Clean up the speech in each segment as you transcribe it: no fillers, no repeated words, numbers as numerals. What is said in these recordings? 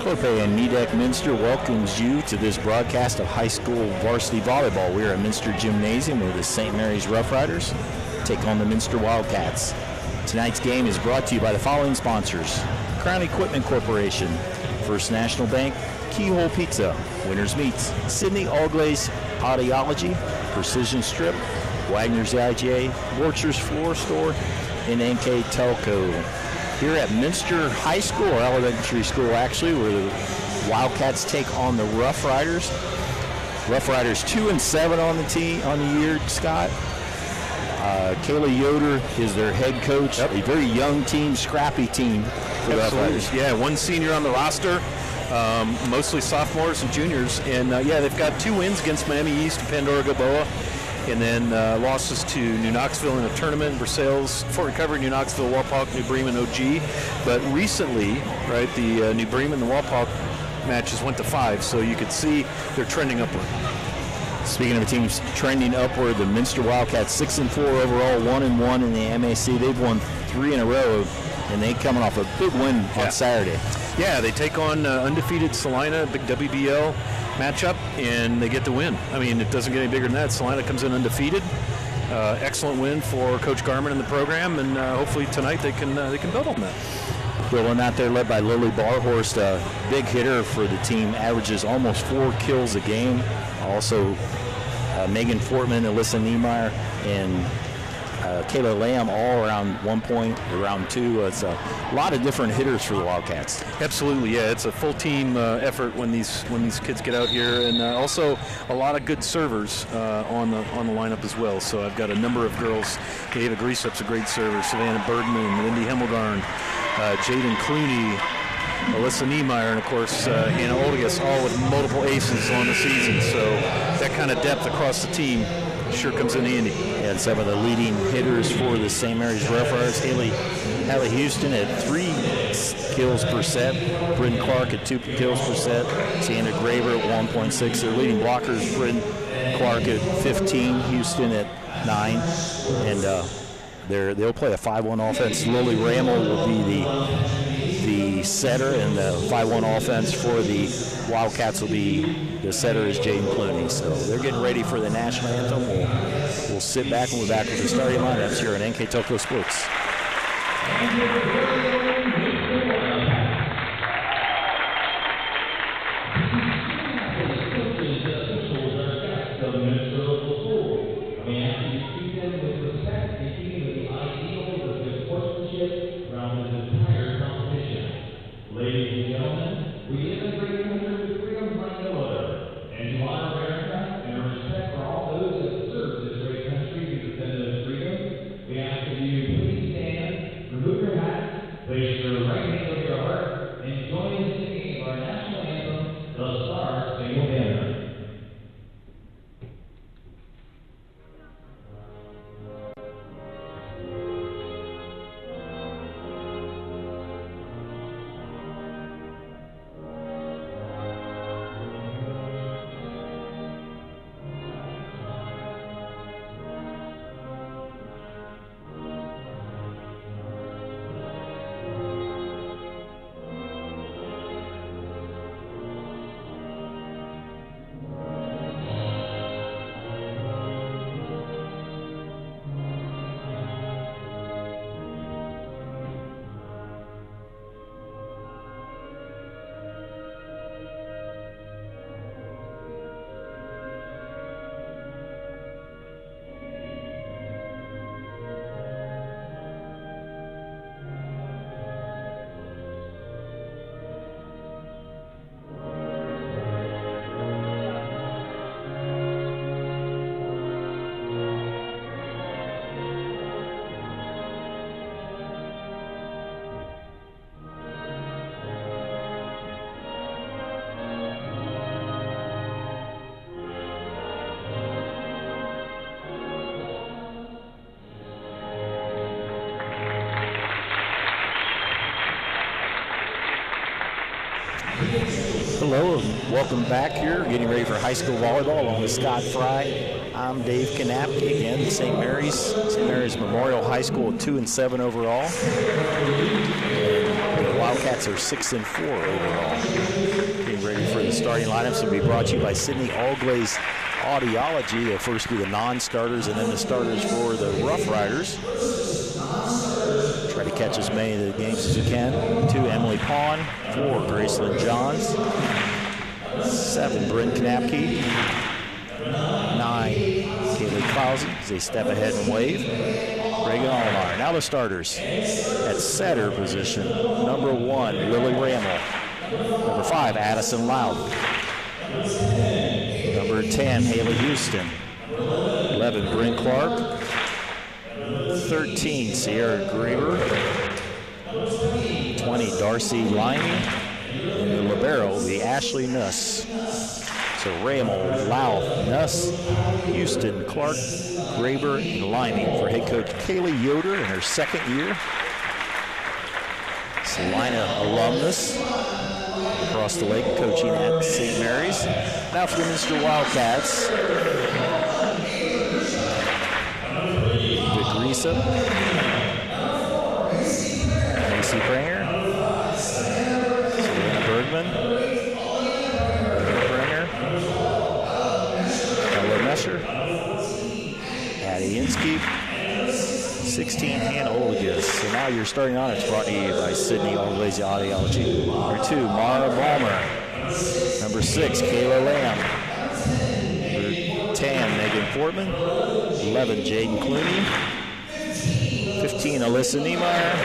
Clopay and Nidec Minster welcomes you to this broadcast of high school varsity volleyball. We are at Minster Gymnasium where the St. Mary's Roughriders take on the Minster Wildcats. Tonight's game is brought to you by the following sponsors: Crown Equipment Corporation, First National Bank, Keyhole Pizza, Winners Meats, Sydney All-Glaze Audiology, Precision Strip, Wagner's IGA, Borcher's Floor Store, and NKTelco. Here at Minster High School, or elementary school actually, where the Wildcats take on the Roughriders. Roughriders 2-7 on the year, Scott. Kayla Yoder is their head coach. Yep. A very young team, scrappy team for the Roughriders. Yeah, one senior on the roster, mostly sophomores and juniors. And yeah, they've got 2 wins against Miami East and Pandora Gaboa. And then losses to New Knoxville in a tournament, Versailles, Fort Recovery, New Knoxville, Wapak, New Bremen, OG. But recently, right, the New Bremen and the Wapak matches went to 5, so you could see they're trending upward. Speaking of teams trending upward, the Minster Wildcats 6-4 overall, 1-1 in the MAC. They've won 3 in a row, and they coming off a big win on Saturday. Yeah, they take on undefeated Salina, big WBL matchup, and they get the win. I mean, it doesn't get any bigger than that. Salina comes in undefeated. Excellent win for Coach Garman and the program, and hopefully tonight they can build on that. Well, out there led by Lily Barhorst, a big hitter for the team, averages almost 4 kills a game. Also, Megan Fortman, Alyssa Niemeyer, and Kayla Lamb all around 1 point, around 2. It's a lot of different hitters for the Wildcats. Absolutely, yeah. It's a full team effort when these kids get out here, and also a lot of good servers on the lineup as well. So I've got a number of girls. Ava Greasup's a great server. Savannah Birdman, Lindy Himmelgarn, Jaden Clooney, Alyssa Niemeyer, and of course Hannah Oldigas, all with multiple aces on the season. So that kind of depth across the team sure comes in handy. And some of the leading hitters for the St. Mary's Roughriders: Hallie Houston at 3 kills per set, Bryn Clark at 2 kills per set, Sandra Graver at 1.6. Their leading blockers: Bryn Clark at 15, Houston at 9, and they'll play a 5-1 offense. Lily Rammel will be the setter, and the 5-1 offense for the Wildcats will be the setter is Jaden Clooney. So they're getting ready for the national anthem. We'll sit back, and we're back with the starting lineups here on NKTelco Sports. Hello and welcome back here. Getting ready for high school volleyball along with Scott Fry. I'm Dave Kanapke again, St. Mary's Memorial High School, 2-7 overall. And the Wildcats are 6-4 overall. Getting ready for the starting lineups will be brought to you by Sydney Allglaze Audiology. They'll first do the non-starters and then the starters for the Roughriders. Try to catch as many of the games as you can. 2, Emily Pond. 4, Gracelyn Johns. 7, Bryn Knapke. 9, Kaylee Clausen as they step ahead and wave. Reagan Allmeyer. Now the starters. At setter position, number 1, Lily Rammel. Number 5, Addison Louth. Number 10, Haley Houston. 11, Bryn Clark. 13, Sierra Graber. 20, Darcy Limey. And the libero will be Ashley Nuss. So Rammel, Louth, Nuss, Houston, Clark, Graber, and Limey for head coach Kaylee Yoder in her second year. Salina alumnus across the lake coaching at St. Mary's. Now for the Minster Wildcats. Vic Risa, Macy Pranger, Selena Bergman, Addie Inskeep, 16, Hannah Olagus. So now your starting on it's brought to you by Sydney Allglaze Audiology. Number 2, Mara Balmer. Number 6, Kayla Lamb. Number 10, Megan Portman. 11, Jaden Clooney. 15, Alyssa Niemeyer.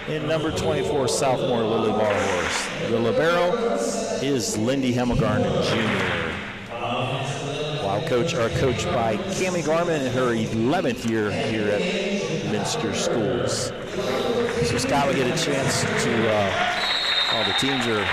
And number 24, sophomore Lily Barhorse. The libero is Lindy Hemmelgarden Jr. Coached by Cammie Garman in her 11th year here at Minster Schools. So Scott, we get a chance to, all the teams are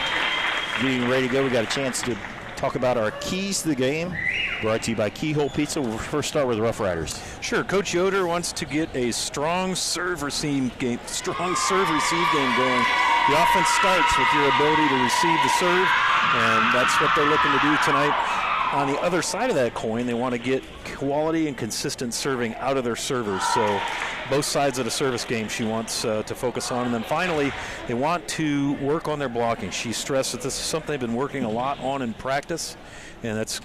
getting ready to go. We got a chance to talk about our keys to the game, brought to you by Keyhole Pizza. We'll first start with Roughriders. Sure, Coach Yoder wants to get a strong serve receive game going. The offense starts with your ability to receive the serve, and that's what they're looking to do tonight. On the other side of that coin, they want to get quality and consistent serving out of their servers. So both sides of the service game she wants to focus on. And then finally, they want to work on their blocking. She stressed that this is something they've been working a lot on in practice, and that's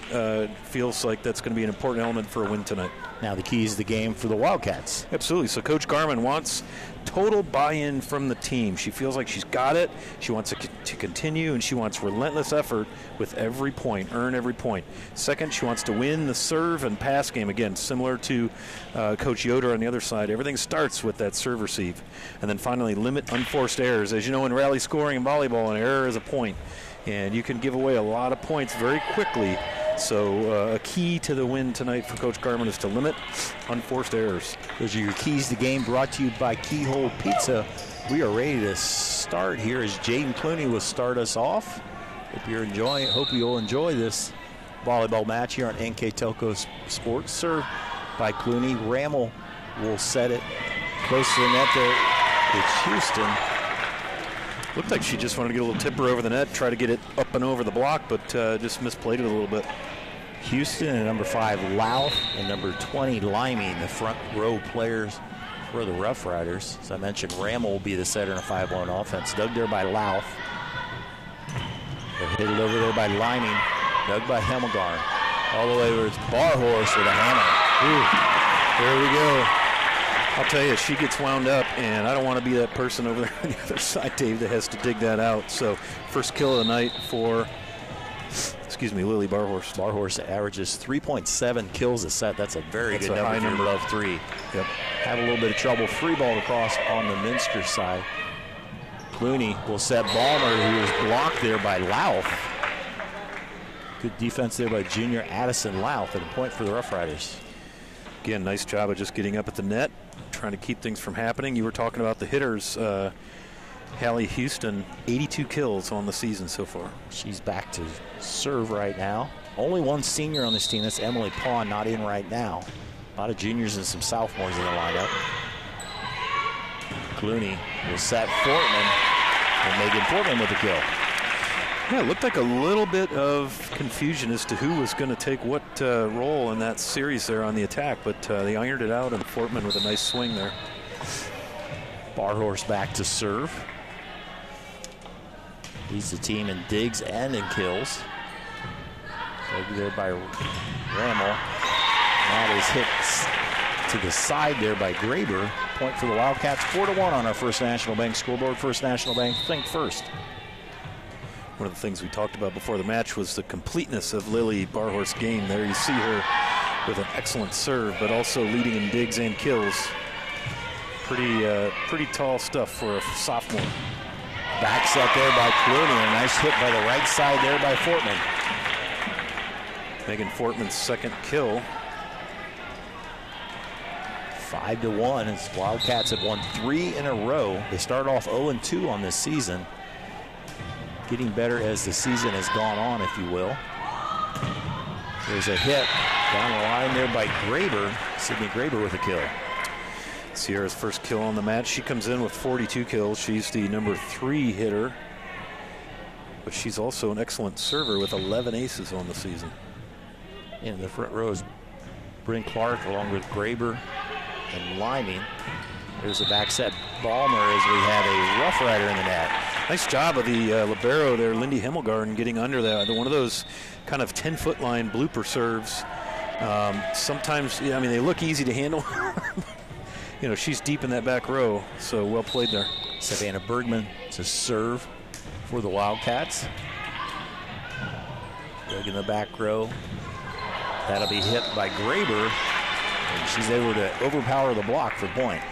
feels like that's going to be an important element for a win tonight. Now the keys to the game for the Wildcats. Absolutely. So Coach Garman wants total buy-in from the team. She feels like she's got it. She wants to continue, and she wants relentless effort with every point, earn every point. Second, she wants to win the serve and pass game. Again, similar to Coach Yoder on the other side. Everything starts with that serve receive. And then finally, limit unforced errors. As you know, in rally scoring and volleyball, an error is a point. And you can give away a lot of points very quickly. So a key to the win tonight for Coach Garman is to limit unforced errors. Those are your keys to the game, brought to you by Keyhole Pizza. We are ready to start here as Jaden Clooney will start us off. Hope you'll enjoy this volleyball match here on NKTelco Sports. Served by Clooney. Rammel will set it close to the net there. It's Houston. Looked like she just wanted to get a little tipper over the net, try to get it up and over the block, but just misplayed it a little bit. Houston and number 5, Louth, and number 20, Limey, the front row players for the Roughriders. As I mentioned, Rammel will be the setter in a 5-1 offense. Dug there by Louth. They hit it over there by Limey. Dug by Hemmelgarn. All the way where it's Barhorse with a hammer. There we go. I'll tell you, she gets wound up, and I don't want to be that person over there on the other side, Dave, that has to dig that out. So first kill of the night for, Lily Barhorse. Barhorse averages 3.7 kills a set. That's a very good number. High number above 3. Yep. Have a little bit of trouble. Free ball across on the Minster side. Clooney will set Balmer, who was blocked there by Louth. Good defense there by junior Addison Louth, and a point for the Roughriders. Again, nice job of just getting up at the net, trying to keep things from happening. You were talking about the hitters. Hallie Houston, 82 kills on the season so far. She's back to serve right now. Only one senior on this team. That's Emily Pond, not in right now. A lot of juniors and some sophomores in the lineup. Clooney will set Fortman, and Megan Portman with the kill. Yeah, it looked like a little bit of confusion as to who was going to take what role in that series there on the attack, but they ironed it out, and Fortman with a nice swing there. Barhorse back to serve. Leads the team in digs and in kills. Dug there by Rammel. That is hit to the side there by Graber. Point for the Wildcats, 4-1 on our First National Bank scoreboard. First National Bank, think first. One of the things we talked about before the match was the completeness of Lily Barhorst's game. There you see her with an excellent serve, but also leading in digs and kills. Pretty tall stuff for a sophomore. Back set there by Clooney. A nice hit by the right side there by Fortman. Megan Fortman's second kill. 5-1 as Wildcats have won 3 in a row. They started off 0-2 on this season. Getting better as the season has gone on, if you will. There's a hit down the line there by Graber. Sydney Graber with a kill. Sierra's first kill on the match. She comes in with 42 kills. She's the number 3 hitter. But she's also an excellent server with 11 aces on the season. In the front row is Bryn Clark along with Graber and Liming. There's a back set Balmer as we have a Rough Rider in the net. Nice job of the libero there, Lindy Himmelgarden, getting under that. One of those kind of 10-foot line blooper serves. Sometimes, I mean, they look easy to handle. You know, she's deep in that back row, so well played there. Savannah Bergman to serve for the Wildcats. Dug in the back row. That'll be hit by Graber. And she's able to overpower the block for point.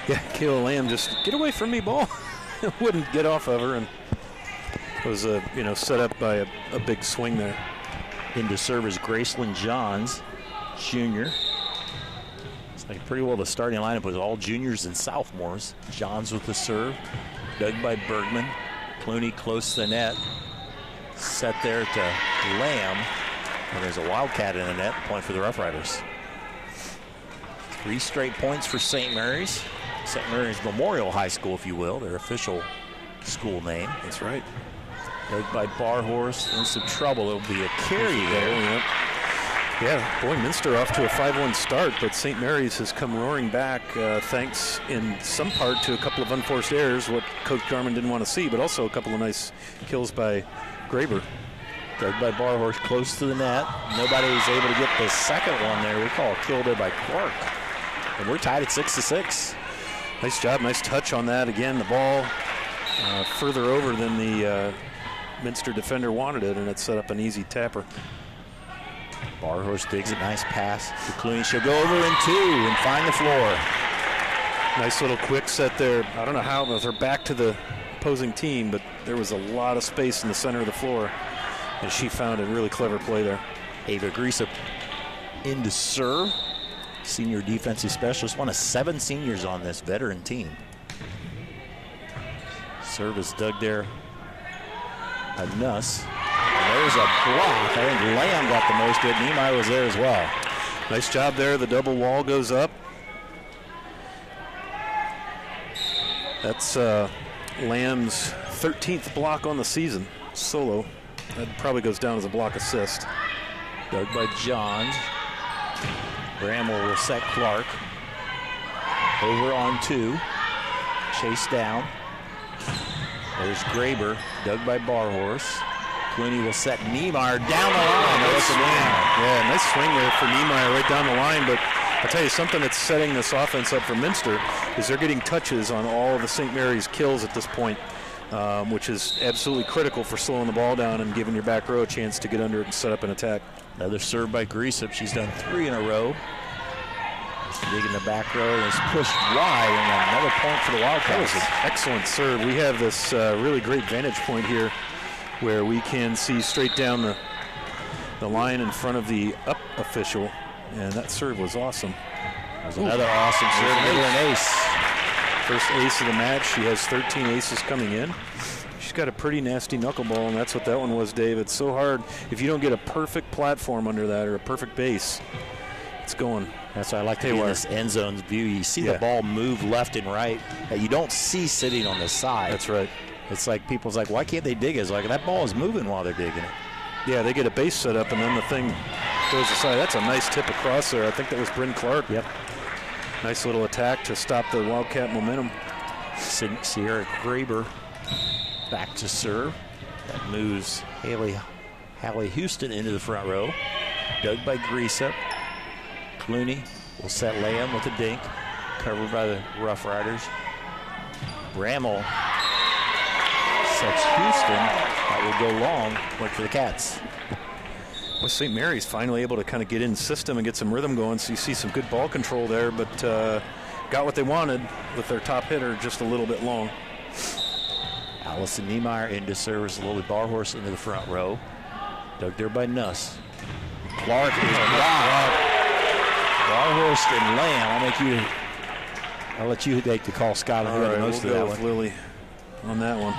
Yeah, Kayla Lamb just, get away from me, ball. Wouldn't get off of her, and was set up by a big swing there. Into serve is Graceland Johns, junior. It's like pretty well the starting lineup was all juniors and sophomores. Johns with the serve, dug by Bergman. Clooney close to the net. Set there to Lamb. And there's a Wildcat in the net, point for the Rough Riders. 3 straight points for St. Mary's. St. Mary's Memorial High School, if you will, their official school name. That's right. Dug by Barhorst, in some trouble. It'll be a carry there. Yeah, boy, Minster off to a 5-1 start, but St. Mary's has come roaring back thanks in some part to a couple of unforced errors, what Coach Garman didn't want to see, but also a couple of nice kills by Graber. Dug by Barhorst close to the net. Nobody was able to get the second one there. We call a kill there by Clark. And we're tied at 6-6. Nice job, nice touch on that. Again, the ball further over than the Minster defender wanted it, and it set up an easy tapper. Barhorst digs a nice pass to Clooney. She'll go over in 2 and find the floor. Nice little quick set there. I don't know how, with her back to the opposing team, but there was a lot of space in the center of the floor, and she found a really clever play there. Ava Griesa into serve. Senior defensive specialist, one of 7 seniors on this veteran team. Serve is dug there by Nuss. And there's a block. I think Lamb got the most of it. Niemeyer was there as well. Nice job there. The double wall goes up. That's Lamb's 13th block on the season, solo. That probably goes down as a block assist. Dug by Johns. Bramwell will set Clark. Over on 2. Chase down. There's Graber. Dug by Barhorst. Clooney will set Niemeyer down the line. Nice swing. Yeah, nice swing there for Niemeyer right down the line. But I'll tell you something that's setting this offense up for Minster is they're getting touches on all of the St. Mary's kills at this point, which is absolutely critical for slowing the ball down and giving your back row a chance to get under it and set up an attack. Another serve by Griesa. She's done 3 in a row. Dig in the back row and is pushed wide, and another point for the Wildcats. That was an excellent serve. We have this really great vantage point here where we can see straight down the line in front of the up official, and that serve was awesome. That was another awesome serve. An ace. First ace of the match. She has 13 aces coming in. She's got a pretty nasty knuckleball, and that's what that one was, Dave. It's so hard. If you don't get a perfect platform under that or a perfect base, it's going. That's why I like to be in this end zone view. You see the ball move left and right that you don't see sitting on the side. That's right. It's like people's like, why can't they dig it? It's like that ball is moving while they're digging it. Yeah, they get a base set up, and then the thing goes aside. That's a nice tip across there. I think that was Bryn Clark. Yep. Nice little attack to stop the Wildcat momentum. Sierra Graber back to serve. That moves Hallie Houston into the front row. Dug by Greasup. Clooney will set Lamb with a dink. Covered by the Roughriders. Bramall sets Houston. That will go long. Point for the Cats. Well, St. Mary's finally able to kind of get in the system and get some rhythm going, so you see some good ball control there, but got what they wanted with their top hitter just a little bit long. Allison Niemeyer into service. Lily Barhorse into the front row. Dug there by Nuss. Clark is blocked. Barhorse and Lamb. I'll let you take the call, Scott. All right, we'll go with Lily on that one.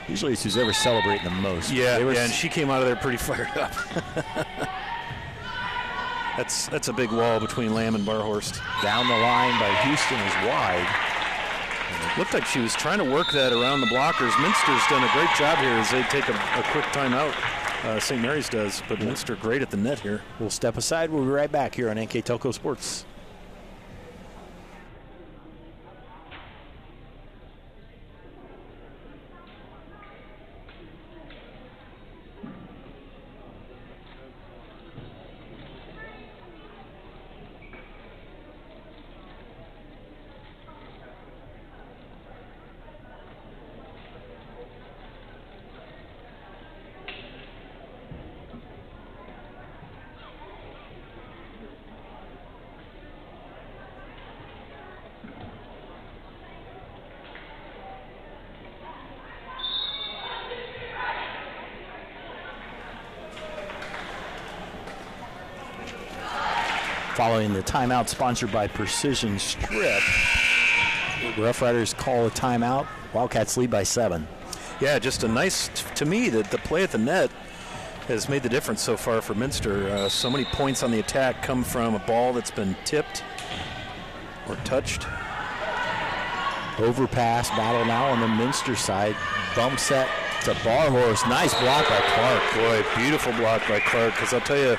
Usually it's who's ever celebrating the most. Yeah, and she came out of there pretty fired up. That's a big wall between Lamb and Barhorst. Down the line by Houston is wide. It looked like she was trying to work that around the blockers. Minster's done a great job here as they take a quick timeout. St. Mary's does, but Minster great at the net here. We'll step aside. We'll be right back here on NKTelco Sports. Following the timeout sponsored by Precision Strip, Roughriders call a timeout. Wildcats lead by 7. Yeah, just a nice, to me, that the play at the net has made the difference so far for Minster. So many points on the attack come from a ball that's been tipped or touched. Overpass battle now on the Minster side. Bump set to Barhorse. Nice block by Clark. Boy, beautiful block by Clark, because I'll tell you,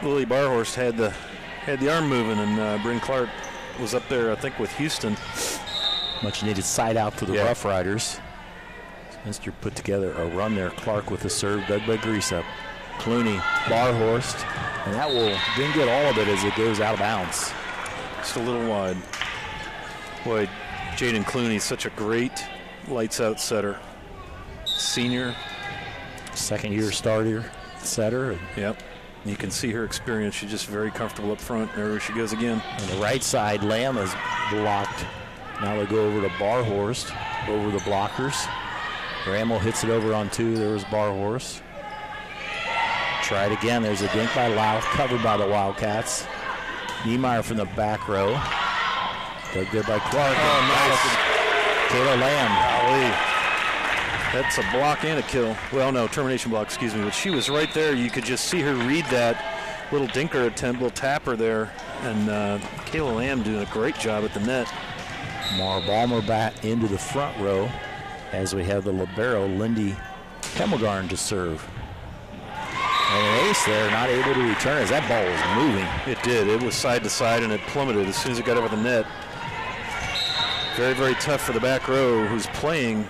Lily Barhorst had the arm moving, and Bryn Clark was up there, I think, with Houston. Much needed side out for the Roughriders. Minster put together a run there. Clark with a serve, dug by Greasup. Clooney, Barhorst, and that will didn't get all of it as it goes out of bounds. Just a little wide. Boy, Jaden Clooney, such a great lights-out setter. Senior. Second-year starter, setter. Yep. You can see her experience. She's just very comfortable up front. There she goes again. On the right side, Lamb is blocked. Now they go over to Barhorst, over the blockers. Bramall hits it over on 2. There was Barhorst. Try it again. There's a dink by Louth, covered by the Wildcats. Niemeyer from the back row. Dug there by Clark. Oh, nice. Kayla Lamb. Golly. That's a block and a kill. Well, no, termination block, excuse me. But she was right there. You could just see her read that little dinker attempt, little tapper there. And Kayla Lamb doing a great job at the net. Mara Balmer back into the front row as we have the libero, Lindy Hemmelgarn, to serve. And an ace there, not able to return as that ball was moving. It did. It was side to side, and it plummeted as soon as it got over the net. Very, very tough for the back row, who's playing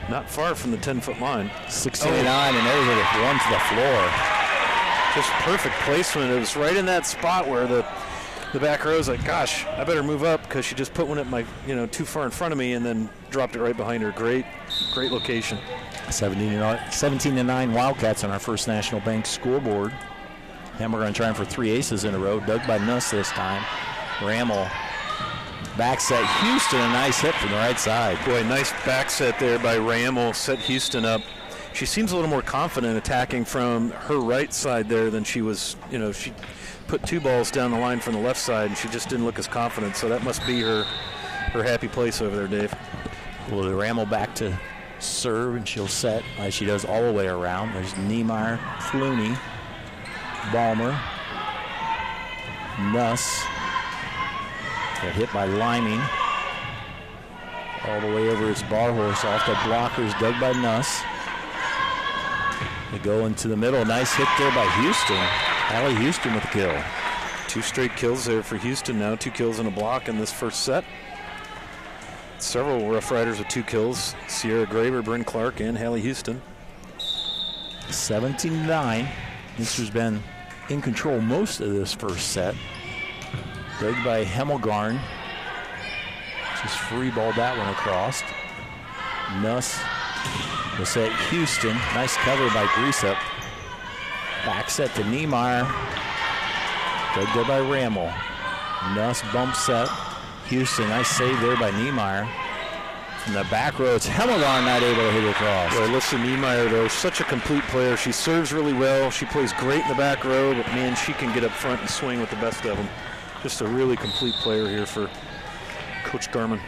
not far from the 10-foot line. 69, and there's a run to the floor. Just perfect placement. It was right in that spot where the back row's like, gosh, I better move up, because she just put one at my, too far in front of me and then dropped it right behind her. Great location. 17-9 Wildcats on our First National Bank scoreboard. Hemmelgarn trying for 3 aces in a row. Dug by Nuss this time. Bramall back set Houston, a nice hit from the right side. Boy, nice back set there by Bramall. Set Houston up. She seems a little more confident attacking from her right side there than she was. She put 2 balls down the line from the left side, and she just didn't look as confident. So that must be her happy place over there, Dave. Well, the Bramall back to serve, and she'll set as she does all the way around. There's Niemeyer, Clooney, Balmer, Nuss. Got hit by Liming. All the way over is Barhorse off the blockers, dug by Nuss. They go into the middle. Nice hit there by Houston. Allie Houston with the kill. 2 straight kills there for Houston now. 2 kills and a block in this first set. several Rough Riders with 2 kills. Sierra Graber, Bryn Clark, and Hallie Houston. 17-9. Minster's been in control most of this first set. Dug by Hemmelgarn. Just free balled that one across. Nuss will set Houston. Nice cover by Greasup. Back set to Niemeyer. Dug there by Rammel. Nuss bump set. Houston, nice save there by Niemeyer. From the back row, it's Hemmelgarn not able to hit it across. Well, listen, Niemeyer, though, such a complete player. She serves really well. She plays great in the back row, but, man, she can get up front and swing with the best of them. Just a really complete player here for Coach Garman.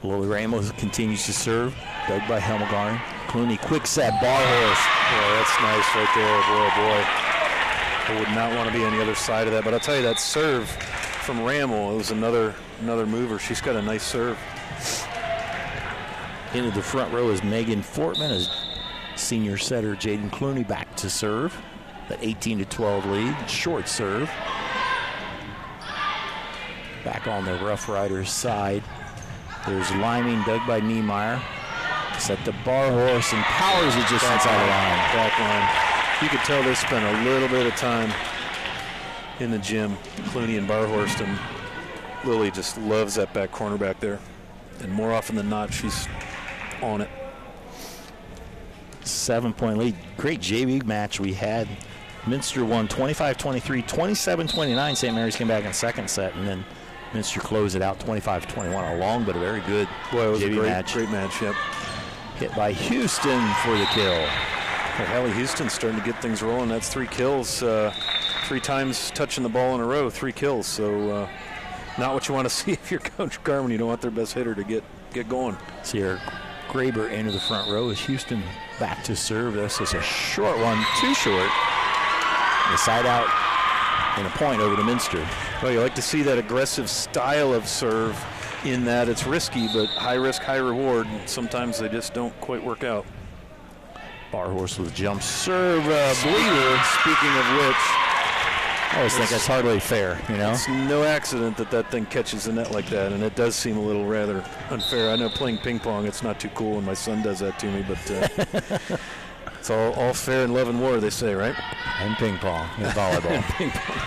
Lily Ramos continues to serve. Dug by Hemmelgarn. Clooney, quick set, bar horse. Boy, that's nice right there. Boy, boy. I would not want to be on the other side of that. But I'll tell you, that serve from Rammel, it was another mover. She's got a nice serve. Into the front row is Megan Fortman as senior setter Jaden Clooney back to serve. That 18-12 lead. Short serve. Back on the Rough Riders side. There's Liming, dug by Niemeyer. Set the bar horse and powers it just inside the line. Back line. You could tell they spent a little bit of time in the gym. Clooney and Barhorst, and Lily just loves that back corner back there. And more often than not, she's on it. 7-point lead. Great JV match we had. Minster won 25-23, 27-29. St. Mary's came back in second set, and then Minster closed it out 25-21. A long but a very good JV match. Great match, yep. Hit by Houston for the kill. Well, Hallie Houston's starting to get things rolling. That's 3 kills. 3 times touching the ball in a row, 3 kills. So not what you want to see if you're Coach Garman. You don't want their best hitter to get going. Sierra Graber into the front row as Houston back to serve. This is a short one, too short. The side out and a point over to Minster. Well, you like to see that aggressive style of serve in that it's risky, but high risk, high reward. Sometimes they just don't quite work out. Barhorse with jump serve bleeder. Speaking of which, I always think that's hardly fair, you know? It's no accident that thing catches the net like that, and it does seem a little rather unfair. I know playing ping pong, it's not too cool when my son does that to me, but it's all fair in love and war, they say, right? And ping pong and volleyball. Ping pong.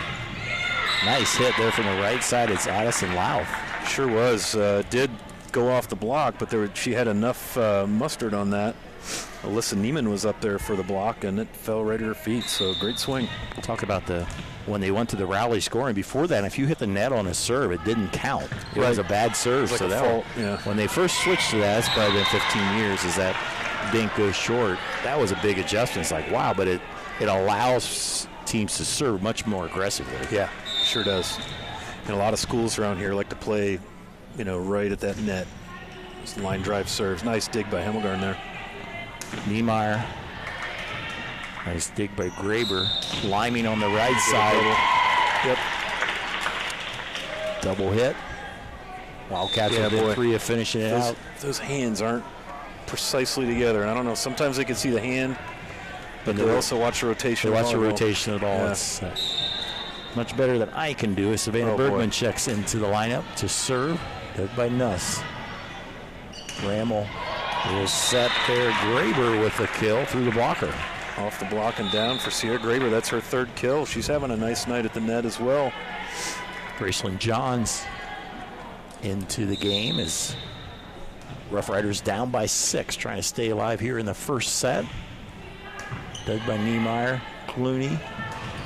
Nice hit there from the right side. It's Addison Louth. Sure was. Did go off the block, but she had enough mustard on that. Alyssa Neiman was up there for the block, and it fell right at her feet, so great swing. Talk about when they went to the rally scoring. Before that, if you hit the net on a serve, it didn't count. It was a bad serve. Like so a fault, yeah. When they first switched to that, it's probably been 15 years, is that dink goes short. That was a big adjustment. It's like, wow, but it allows teams to serve much more aggressively. Yeah, sure does. And a lot of schools around here like to play, right at that net. Just line drive serves. Nice dig by Hemmelgarn there. Niemeyer. Nice dig by Graber. Liming on the right side. Yep. Double hit. Wildcats with 3 of finishing it out. Those hands aren't precisely together. And I don't know, sometimes they can see the hand, but they also watch the rotation. They watch the rotation of the ball. Yeah. It's much better than I can do. Savannah Bergman checks into the lineup to serve. Dug by Nuss. Rammel will set there. Graber with the kill through the blocker. Off the block and down for Sierra Graber. That's her 3rd kill. She's having a nice night at the net as well. Graceland Johns into the game as Rough Riders down by 6, trying to stay alive here in the first set. Dug by Niemeyer. Clooney.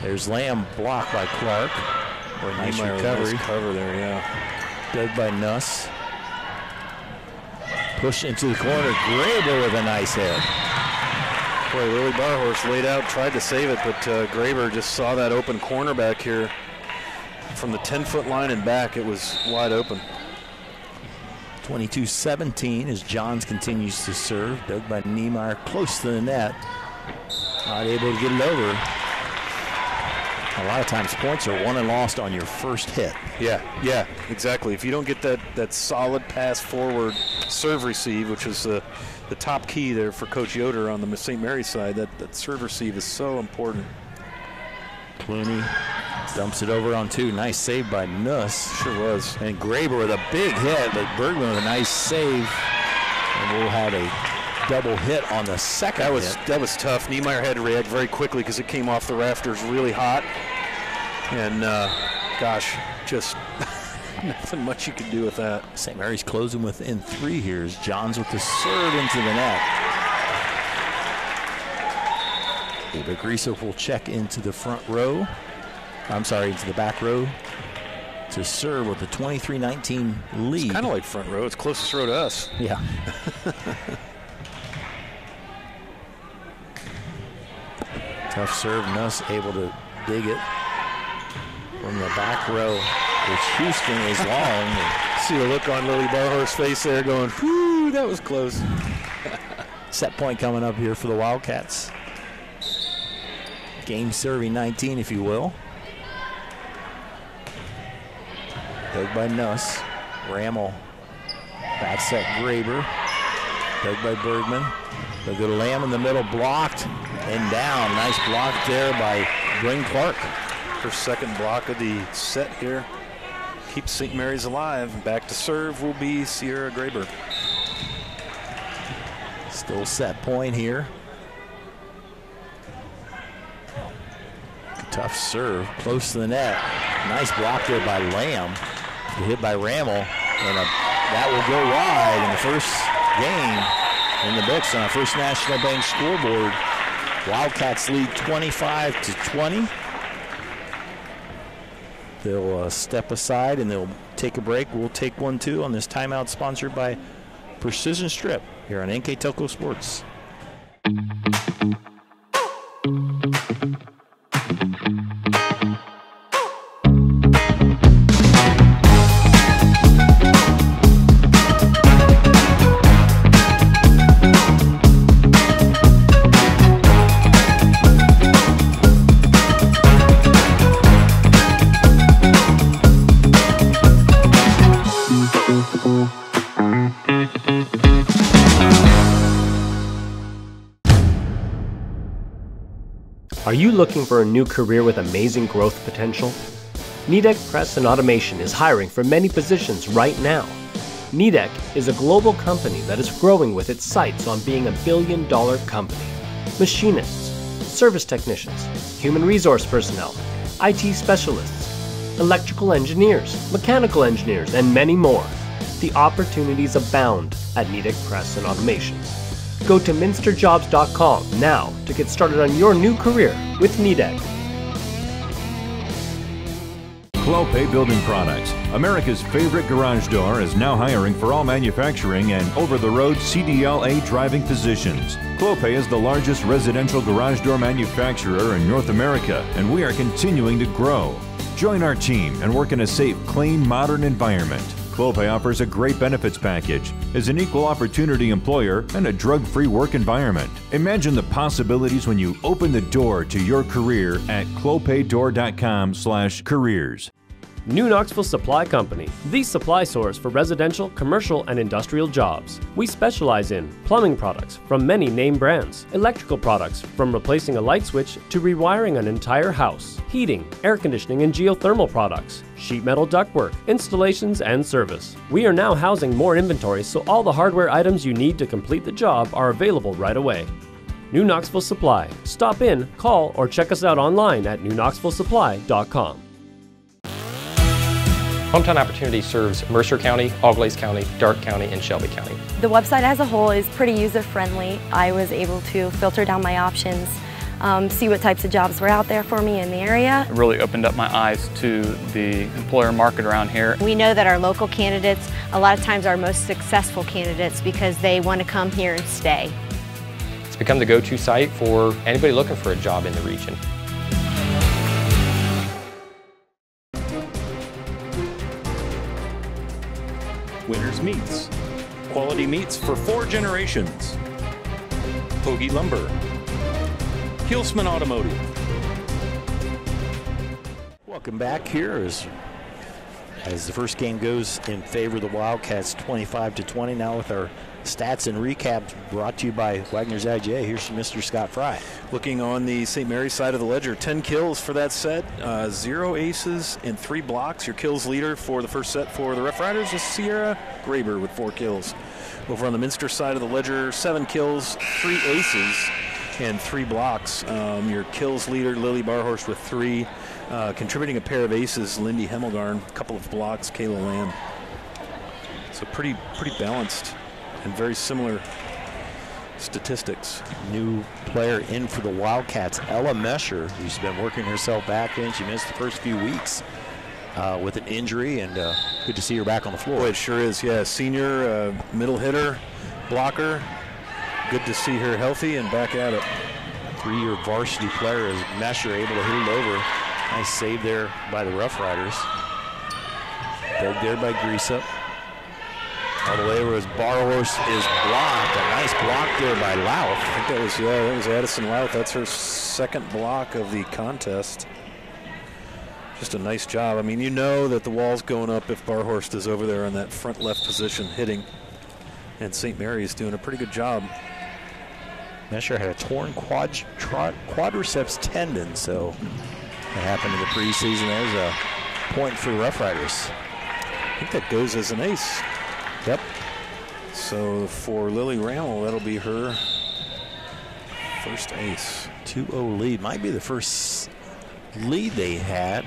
There's Lamb, blocked by Clark. Or a nice recovery. Nice cover there, yeah. Dug by Nuss. Pushed into the corner. Graber with a nice hit. Boy, Lily Barhorse laid out, tried to save it, but Graber just saw that open corner back here. From the 10-foot line and back, it was wide open. 22-17 as Johns continues to serve. Dug by Niemeyer, close to the net. Not able to get it over. A lot of times points are won and lost on your first hit. Yeah, exactly. If you don't get that solid pass forward serve receive, which is the top key there for Coach Yoder on the St. Mary's side, that serve receive is so important. Clooney Dumps it over on 2. Nice save by Nuss. Sure was. And Graber with a big hit, but Bergman with a nice save. And we'll have a double hit on the second hit. That was tough. Niemeyer had to react very quickly because it came off the rafters really hot. And, gosh, just nothing much you could do with that. St. Mary's closing within 3 here as Johns with the serve into the net. Ava Greaser will check into the front row. I'm sorry, into the back row to serve with a 23-19 lead. It's kind of like front row. It's closest row to us. Yeah. Tough serve. Nuss able to dig it from the back row, which Houston is long. See the look on Lily Barhorst's face there going, whew, that was close. Set point coming up here for the Wildcats. Game serving 19, if you will. Dug by Nuss. Rammel. Back set Graber. Dug by Bergman. They'll go to Lamb in the middle, blocked and down. Nice block there by Glenn Clark. Her second block of the set here. Keeps St. Mary's alive. Back to serve will be Sierra Graber. Still set point here. Tough serve, close to the net. Nice block there by Lamb. Hit by Rammel, and that will go wide in the first game in the books on our First National Bank scoreboard. Wildcats lead 25-20. They'll step aside and they'll take a break. We'll take one too on this timeout sponsored by Precision Strip here on NKTelco Sports. Are you looking for a new career with amazing growth potential? Nidec Press and Automation is hiring for many positions right now. Nidec is a global company that is growing with its sights on being a billion-dollar company. Machinists, service technicians, human resource personnel, IT specialists, electrical engineers, mechanical engineers, and many more. The opportunities abound at Nidec Press and Automation. Go to minsterjobs.com now to get started on your new career with Nidec. Clopay Building Products, America's favorite garage door, is now hiring for all manufacturing and over-the-road CDLA driving positions. Clopay is the largest residential garage door manufacturer in North America, and we are continuing to grow. Join our team and work in a safe, clean, modern environment. Clopay offers a great benefits package, is an equal opportunity employer, and a drug-free work environment. Imagine the possibilities when you open the door to your career at clopaydoor.com/careers. New Knoxville Supply Company, the supply source for residential, commercial, and industrial jobs. We specialize in plumbing products from many name brands, electrical products from replacing a light switch to rewiring an entire house, heating, air conditioning, and geothermal products, sheet metal ductwork, installations, and service. We are now housing more inventory, so all the hardware items you need to complete the job are available right away. New Knoxville Supply. Stop in, call, or check us out online at newknoxvillesupply.com. Hometown Opportunity serves Mercer County, Auglaize County, Darke County, and Shelby County. The website as a whole is pretty user-friendly. I was able to filter down my options, see what types of jobs were out there for me in the area. It really opened up my eyes to the employer market around here. We know that our local candidates, a lot of times, are our most successful candidates because they want to come here and stay. It's become the go-to site for anybody looking for a job in the region. Winners Meats. Quality meats for 4 generations. Hoagie Lumber. Hilsman Automotive. Welcome back here as as the first game goes in favor of the Wildcats, 25-20. Now with our stats and recaps brought to you by Wagner's IGA. Here's Mr. Scott Fry. Looking on the St. Mary's side of the ledger, 10 kills for that set, 0 aces and 3 blocks. Your kills leader for the first set for the Roughriders is Sierra Graber with 4 kills. Over on the Minster side of the ledger, 7 kills, 3 aces, and 3 blocks. Your kills leader, Lily Barhorst, with 3. Contributing a pair of aces, Lindy Hemmelgarn, a couple of blocks, Kayla Lamb. So pretty balanced and very similar statistics. New player in for the Wildcats, Ella Mesher, who's been working herself back in. She missed the first few weeks with an injury, and good to see her back on the floor. Boy, it sure is, yeah. Senior, middle hitter, blocker. Good to see her healthy and back at it. 3-year varsity player is Mesher, able to hit it over. Nice save there by the Roughriders. Dug there by Greasup. All the way over as Barhorst is blocked. A nice block there by Louth. I think that was Addison Louth. That's her second block of the contest. Just a nice job. I mean, you know that the wall's going up if Barhorst is over there in that front left position hitting. And St. Mary's doing a pretty good job. Mesher had a torn quadriceps tendon, so that happened in the preseason. There's a point for the Roughriders. I think that goes as an ace. Yep. So for Lily Rammel, that'll be her first ace. 2-0 lead. Might be the first lead they had.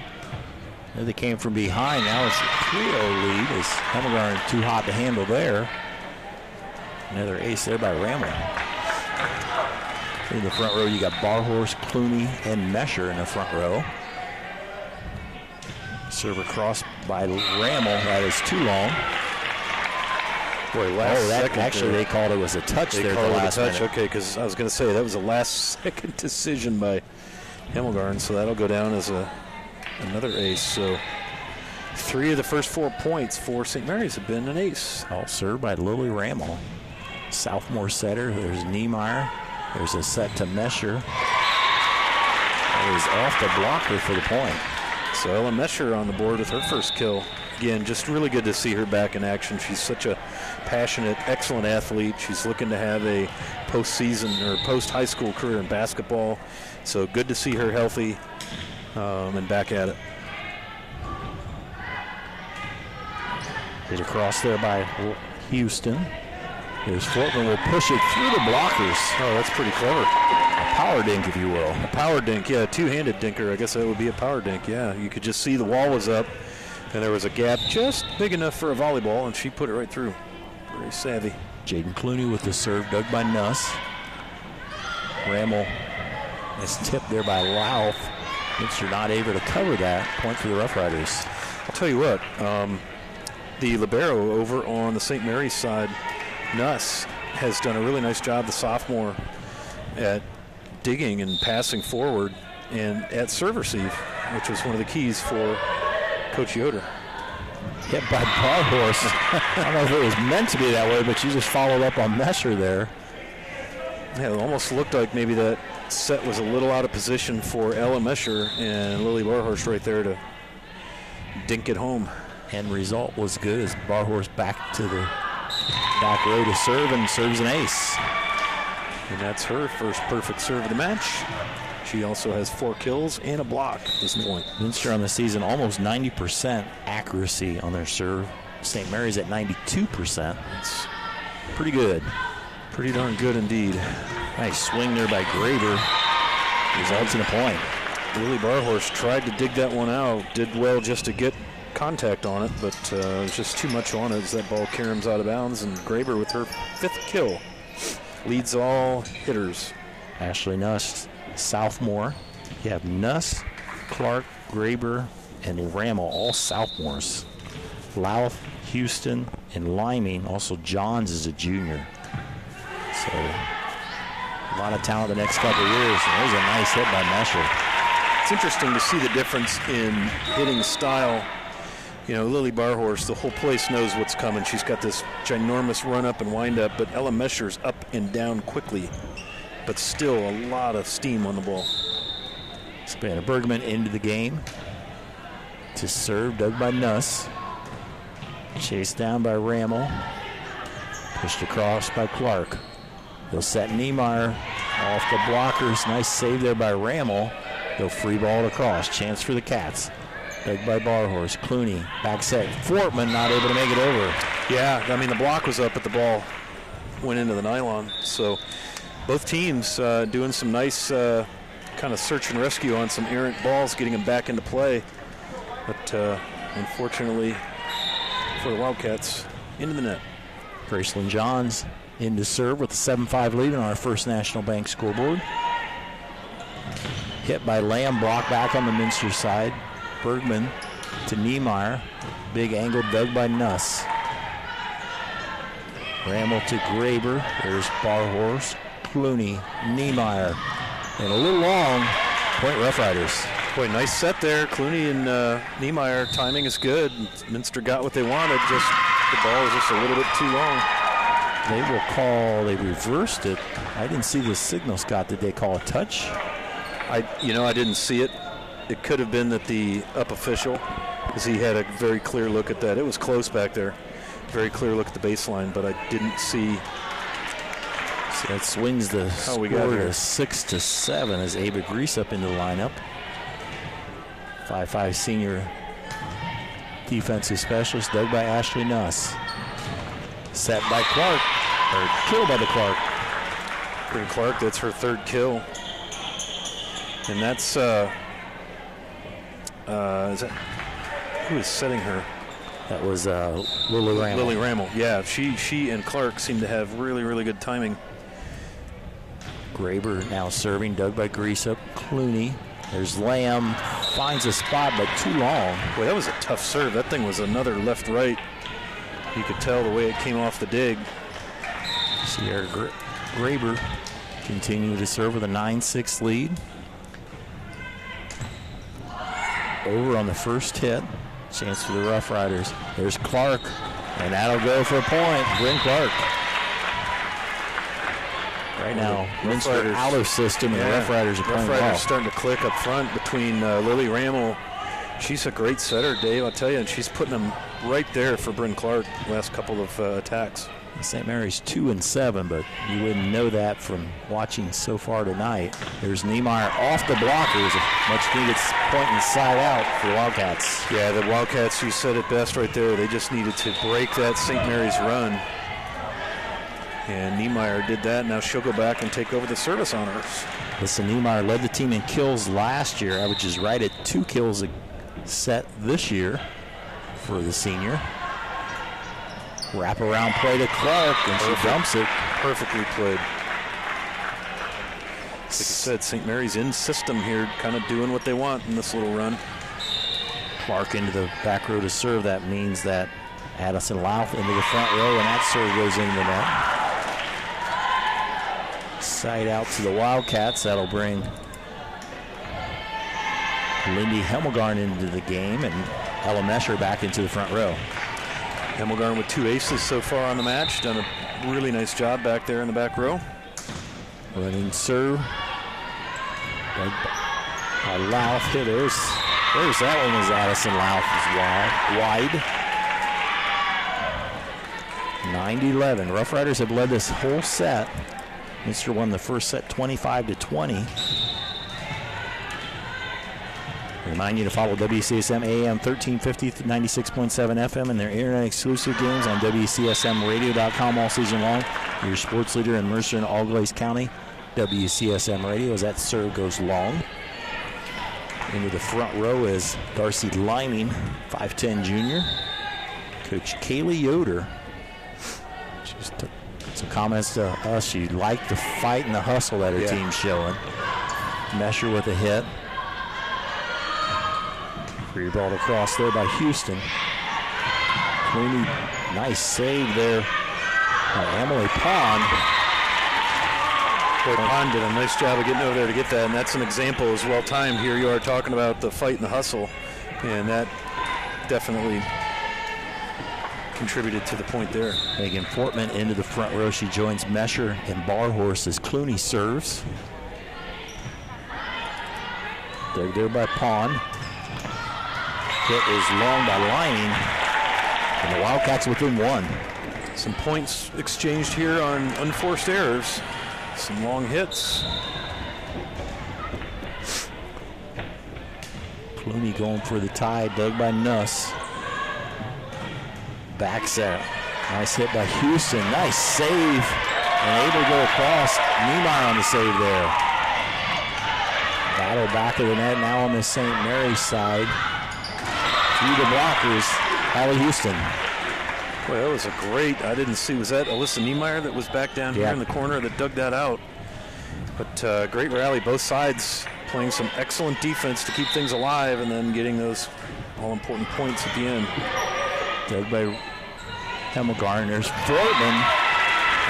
They came from behind. Now it's a 3-0 lead as Hemmelgarn too hot to handle there. Another ace there by Rammel. In the front row, you got Barhorst, Clooney, and Mesher in the front row. Serve across by Rammel. That is too long. Boy, actually they called it was a touch there. They called it a touch, okay, because I was going to say that was a last-second decision by Hemmelgarn, so that'll go down as another ace. So 3 of the first 4 points for St. Mary's have been an ace. All served by Lily Rammel. Sophomore setter. There's Niemeyer. There's a set to Mesher. That is off the blocker for the point. So Ella Mesher on the board with her first kill. Again, just really good to see her back in action. She's such a passionate, excellent athlete. She's looking to have a postseason or post-high school career in basketball. So good to see her healthy and back at it. Hit across there by Houston. Here's Fortman will push it through the blockers. Oh, that's pretty clever. A power dink, if you will. A power dink, yeah, two-handed dinker. I guess that would be a power dink, yeah. You could just see the wall was up, and there was a gap just big enough for a volleyball, and she put it right through. Very savvy. Jaden Clooney with the serve, dug by Nuss. Rammel is tipped there by Louth. Minster not able to cover that. Point for the Roughriders. I'll tell you what, the libero over on the St. Mary's side, Nuss, has done a really nice job, the sophomore, at digging and passing forward and at serve receive, which was one of the keys for Coach Yoder. Hit by Barhorst. I don't know if it was meant to be that way, but you just followed up on Mesher there. Yeah, it almost looked like maybe that set was a little out of position for Ella Mesher and Lily Barhorst right there to dink it home. End result was good as Barhorst back to the back row to serve and serves an ace. And that's her first perfect serve of the match. She also has 4 kills and a block at this point. Minster on the season almost 90% accuracy on their serve. St. Mary's at 92%. That's pretty good. Pretty darn good indeed. Nice swing there by Graber. Results in a point. Lily Barhorst tried to dig that one out. Did well just to get contact on it, but it was just too much on it as that ball caroms out of bounds, and Graber with her 5th kill leads all hitters. Ashley Nuss, sophomore. You have Nuss, Clark, Graber, and Rammel, all sophomores. Louth, Houston, and Liming. Also Johns is a junior. So a lot of talent the next couple of years. And there's a nice hit by Mesher. It's interesting to see the difference in hitting style. You know, Lily Barhorst, the whole place knows what's coming. She's got this ginormous run up and wind up, but Ella Mesher's up and down quickly, but still a lot of steam on the ball. Spanner Bergman into the game. To serve, dug by Nuss. Chased down by Rammel. Pushed across by Clark. He'll set Niemeyer off the blockers. Nice save there by Rammel. He'll free ball it across. Chance for the Cats. Dug by Barhorse. Clooney. Back set. Fortman not able to make it over. Yeah, I mean, the block was up, but the ball went into the nylon. So both teams doing some nice kind of search and rescue on some errant balls, getting them back into play. But unfortunately for the Wildcats, into the net. Graceland Johns in to serve with a 7-5 lead on our First National Bank scoreboard. Hit by Lamb, block back on the Minster side. Bergman to Niemeyer. Big angle dug by Nuss. Rammel to Graber. There's Barhorse, Clooney, Niemeyer. And a little long, point Roughriders. Boy, nice set there. Clooney and Niemeyer, timing is good. Minster got what they wanted, just the ball was just a little bit too long. They will call, they reversed it. I didn't see the signal, Scott. Did they call a touch? I didn't see it. It could have been that the up official, because he had a very clear look at that. It was close back there. Very clear look at the baseline, but I didn't see. So that swings the score to 6-7 as Ava Grease up into the lineup. 5'5" senior defensive specialist, dug by Ashley Nuss. Set by Clark, or killed by the Clark. Bryn Clark, that's her third kill. And that's, who is setting her? That was Lily Rammel. Lily Rammel, yeah. She and Clark seem to have really, really good timing. Graber now serving, dug by Greasup. Clooney. There's Lamb, finds a spot, but too long. Boy, that was a tough serve. That thing was another left-right. You could tell the way it came off the dig. Sierra Graber continuing to serve with a 9-6 lead. Over on the first hit. Chance for the Roughriders. There's Clark, and that'll go for a point. Bryn Clark. Right now, Minster out of system, and the Roughriders are playing well. Starting to click up front between Lily Rammel. She's a great setter, Dave, I'll tell you, and she's putting them right there for Bryn Clark last couple of attacks. St. Mary's 2-7, but you wouldn't know that from watching so far tonight. There's Niemeyer off the blockers. Much needed point inside out for the Wildcats. Yeah, the Wildcats, you said it best right there. They just needed to break that St. Mary's run. And Niemeyer did that. Now she'll go back and take over the service honors. Listen, Niemeyer led the team in kills last year, averages right at 2 kills a set this year for the senior. Wraparound play to Clark, and she dumps it. Perfectly played. Like I said, St. Mary's in system here, kind of doing what they want in this little run. Clark into the back row to serve. That means that Addison Louth into the front row, and that serve goes into the net. Side out to the Wildcats. That'll bring Lindy Hemmelgarn into the game, and Ella Mesher back into the front row. Hemmelgarn with 2 aces so far on the match. Done a really nice job back there in the back row. Running serve. Louth here. There's that one was Addison Louth is wide. 9-11. Roughriders have led this whole set. Minster won the first set 25-20. Remind you to follow WCSM AM 1350 96.7 FM and their internet exclusive games on WCSMradio.com all season long. Your sports leader in Mercer and All-Glaze County, WCSM Radio, as that serve goes long. Into the front row is Darcy Liming, 5'10 junior. Coach Kaylee Yoder. She took some comments to us. She liked the fight and the hustle that her team's showing. Mesher with a hit. Free ball across there by Houston. Clooney, nice save there by Emily Pond. Boy, Pond did a nice job of getting over there to get that, and that's an example as well timed. Here you are talking about the fight and the hustle, and that definitely contributed to the point there. Megan Fortman into the front row. She joins Mesher and Barhorse as Clooney serves. Dug there by Pond. Hit is long by Lining. And the Wildcats within 1. Some points exchanged here on unforced errors. Some long hits. Clooney going for the tie, dug by Nuss. Back set. Nice hit by Houston. Nice save. And able to go across. Niemeyer on the save there. Battle back of the net now on the St. Mary's side. Through the blockers, Allie Houston. Well, that was a great, I didn't see, was that Alyssa Niemeyer that was back down here in the corner that dug that out? But great rally, both sides playing some excellent defense to keep things alive and then getting those all-important points at the end. Dug by Emma Gardner's. Fortman,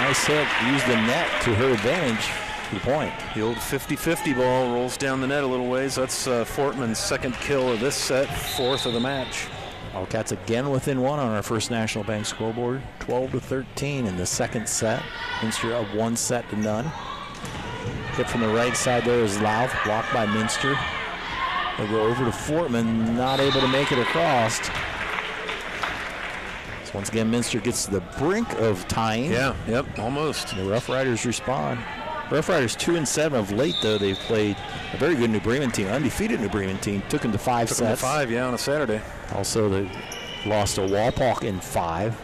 nice hit, used the net to her advantage. The point. The old 50-50 ball rolls down the net a little ways. That's Fortman's second kill of this set, 4th of the match. Wildcats again within 1 on our First National Bank scoreboard. 12-13 in the second set. Minster up 1 set to none. Hit from the right side there is Louth, blocked by Minster. They'll go over to Fortman, not able to make it across. So once again, Minster gets to the brink of tying. Yeah, yep, almost. The Roughriders respond. Roughriders 2-7 of late, though. They've played a very good New Bremen team, undefeated New Bremen team. Took them to 5 sets. Took them to 5, yeah, on a Saturday. Also, they lost to Walpock in 5.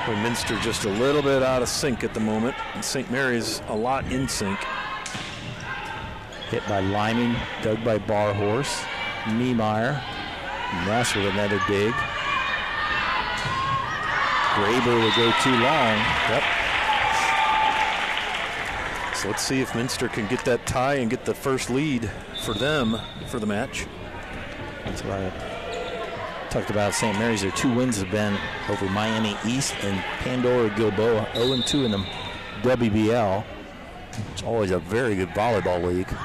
Well, Minster just a little bit out of sync at the moment. And St. Mary's a lot in sync. Hit by Lyman, dug by Barhorse. Niemeyer. Nuss with another dig. Graber will go too long. Yep. So let's see if Minster can get that tie and get the first lead for them for the match. That's what I talked about. St. Mary's, their 2 wins have been over Miami East and Pandora Gilboa. 0-2 in the WBL. It's always a very good volleyball league.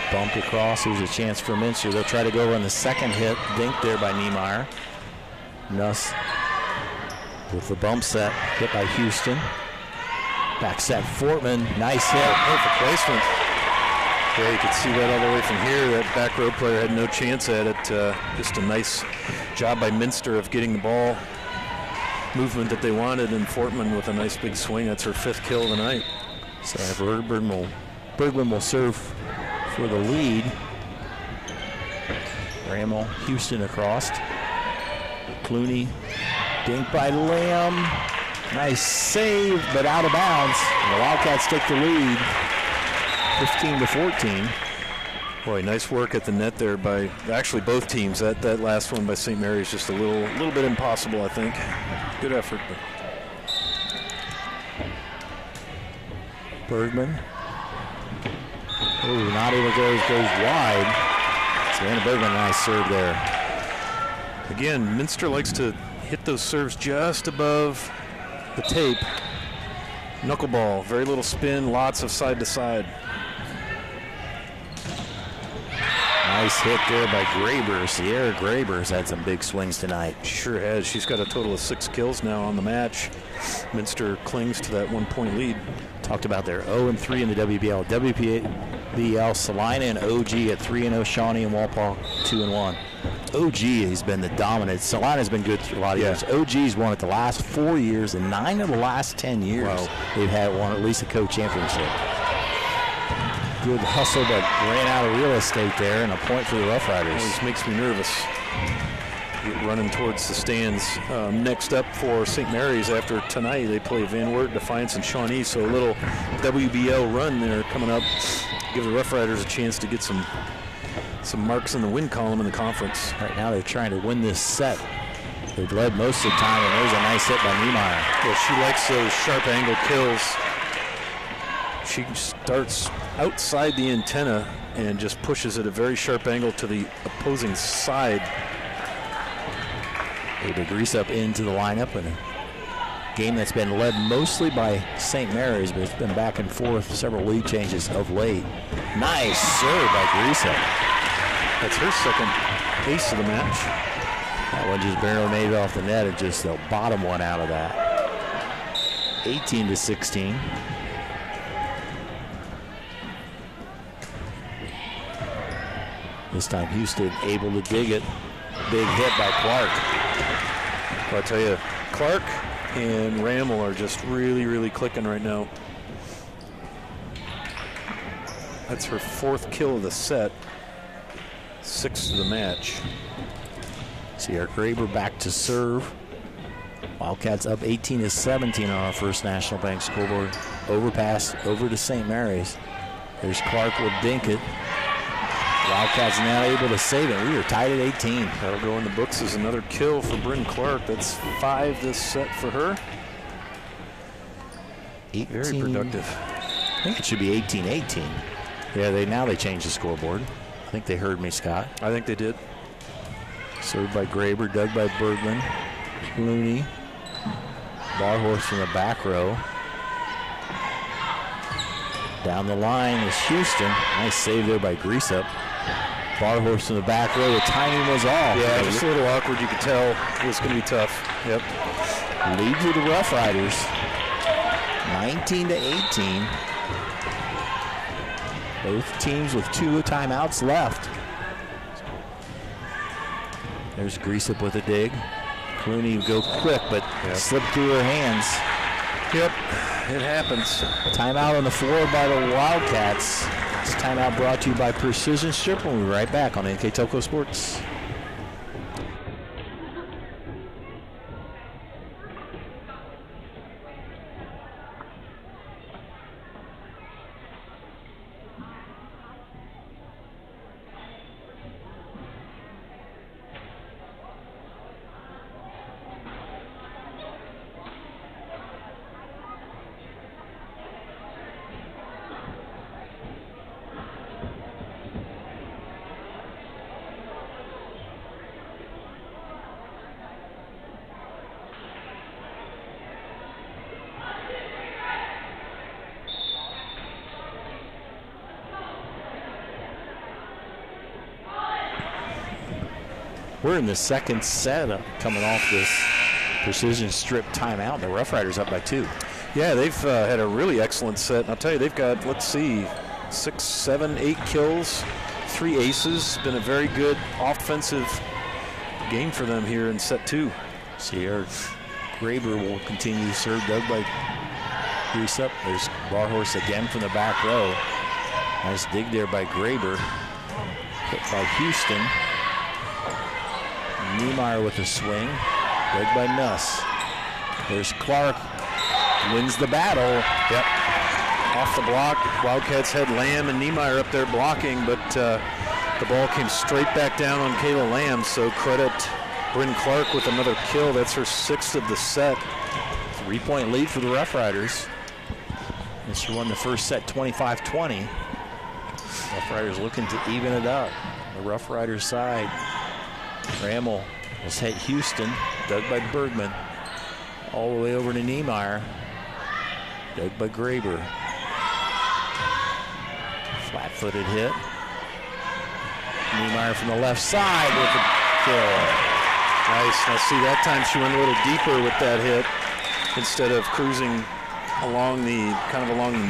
Bumped across. Here's a chance for Minster. They'll try to go on the second hit. Dink there by Niemeyer. Nuss with the bump set, hit by Houston. Back set, Fortman, nice hit. Perfect placement. Yeah, you could see that all the way from here. That back row player had no chance at it. Just a nice job by Minster of getting the ball movement that they wanted, and Fortman with a nice big swing. That's her 5th kill of the night. So Bergman will serve for the lead. Bramall, Houston across. Clooney. Dink by Lamb. Nice save, but out of bounds. And the Wildcats take the lead, 15-14. Boy, nice work at the net there by actually both teams. That last one by St. Mary's just a little bit impossible, I think. Good effort. But. Bergman. Oh, not able to go, goes wide. Savannah Bergman, nice serve there. Again, Minster likes to hit those serves just above the tape. Knuckleball, very little spin, lots of side to side. Nice hit there by Graber. Sierra Graber's had some big swings tonight. She sure has. She's got a total of 6 kills now on the match. Minster clings to that 1-point lead. Talked about their 0-3 in the WBL. WBL, Salina and OG at 3-0, Shawnee and Walpole 2-1. OG has been the dominant. Salina's been good for a lot of years. OG's won it the last 4 years, and 9 of the last 10 years they've had won at least a co-championship. Good hustle, but ran out of real estate there, and a point for the Roughriders. Always makes me nervous. Running towards the stands. Next up for St. Mary's after tonight, they play Van Wert, Defiance, and Shawnee. So a little WBL run there coming up. Give the Roughriders a chance to get some marks in the win column in the conference. Right now they're trying to win this set. They've led most of the time, and there's a nice hit by Niemeyer. Yeah, she likes those sharp angle kills. She starts outside the antenna and just pushes at a very sharp angle to the opposing side. Able to grease up into the lineup in a game that's been led mostly by St. Mary's, but it's been back and forth, several lead changes of late. Nice serve by Greasa. That's her second ace of the match. That one just barely made it off the net, and just the bottom one out of that. 18-16. This time Houston able to dig it. Big hit by Clark. Well, I'll tell you, Clark and Rammel are just really, really clicking right now. That's her 4th kill of the set, 6th of the match. See our Graber back to serve. Wildcats up 18-17 on our First National Bank scoreboard. Overpass over to St. Mary's. There's Clark will dink it. Wildcats now able to save it. We are tied at 18. That'll go in the books as another kill for Bryn Clark. That's 5 this set for her. 18. Very productive. I think it should be 18-18. Yeah, they changed the scoreboard. I think they heard me, Scott. I think they did. Served by Graber, dug by Bergman. Clooney. Barhorse from the back row. Down the line is Houston. Nice save there by Greaseup. Barhorse from the back row. The timing was off. Yeah, just a little awkward. You could tell it was going to be tough. Yep. Lead to the Roughriders. 19-18. Both teams with 2 timeouts left. There's Greaseup with a dig. Clooney would go quick, but slipped through her hands. Yep, it happens. Timeout on the floor by the Wildcats. This timeout brought to you by Precision Strip. We'll be right back on NKTelco Sports. We're in the second set coming off this Precision Strip timeout. The Roughriders up by 2. Yeah, they've had a really excellent set. And I'll tell you, they've got, 6, 7, 8 kills, 3 aces. Been a very good offensive game for them here in set 2. See here, Graber will continue to serve, dug by Greaseup. There's Barhorse again from the back row. Nice dig there by Graber. Hit by Houston. Niemeyer with a swing, dug by Nuss. There's Clark, wins the battle. Yep. Off the block, Wildcats had Lamb and Niemeyer up there blocking, but the ball came straight back down on Kayla Lamb, so credit Bryn Clark with another kill. That's her 6th of the set. 3-point lead for the Roughriders. Minster won the first set 25-20. Roughriders looking to even it up. The Roughriders side. Rammel has hit Houston, dug by Bergman. All the way over to Niemeyer. Dug by Graber. Flat-footed hit. Niemeyer from the left side with the kill. Nice. Now see, that time she went a little deeper with that hit instead of cruising along the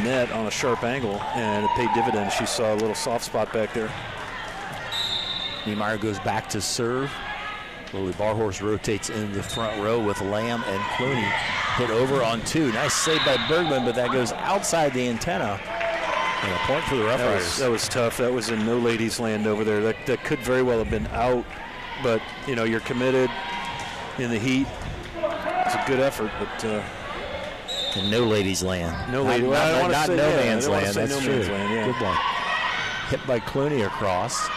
net on a sharp angle, and it paid dividends. She saw a little soft spot back there. Niemeyer goes back to serve. Lily Barhorse rotates in the front row with Lamb and Clooney. Hit over on 2. Nice save by Bergman, but that goes outside the antenna. And a point for the Roughriders. That was tough. That was in no ladies' land over there. That could very well have been out, but you're committed in the heat. It's a good effort, but in no ladies' land. No ladies' land. Not no man's land. That's no true. Man's land, yeah. Good one. Hit by Clooney across.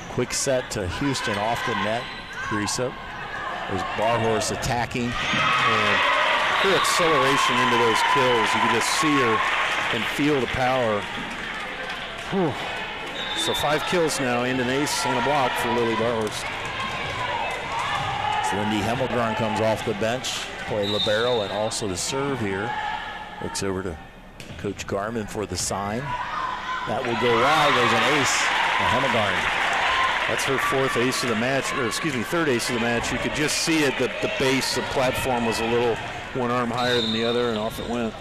Quick set to Houston off the net. Greaseup. There's Barhorse attacking. And her acceleration into those kills, you can just see her and feel the power. Whew. So 5 kills now and an ace and a block for Lily Barhorse. Lindy Hemmelgarn comes off the bench, play libero and also to serve here. Looks over to Coach Garman for the sign. That will go wide. There's an ace for Hemmelgarn. That's her 4th ace of the match, or excuse me, 3rd ace of the match. You could just see it, that the base, the platform was a little one arm higher than the other, and off it went.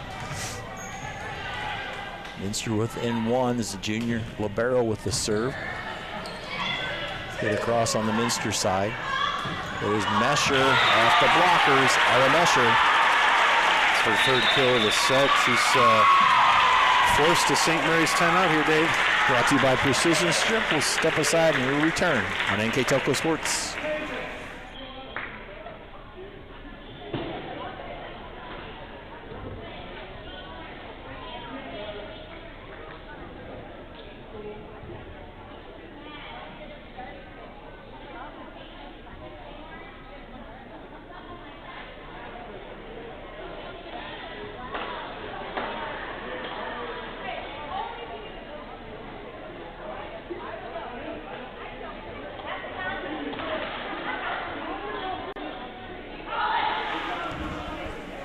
Minster within 1 is the junior libero with the serve. Hit across on the Minster side. There's Mesher off the blockers. Ella Mesher. It's her third kill of the set. She's forced to St. Mary's timeout here, Dave. Brought to you by Precision Strip. We'll step aside and we'll return on NKTelco Sports.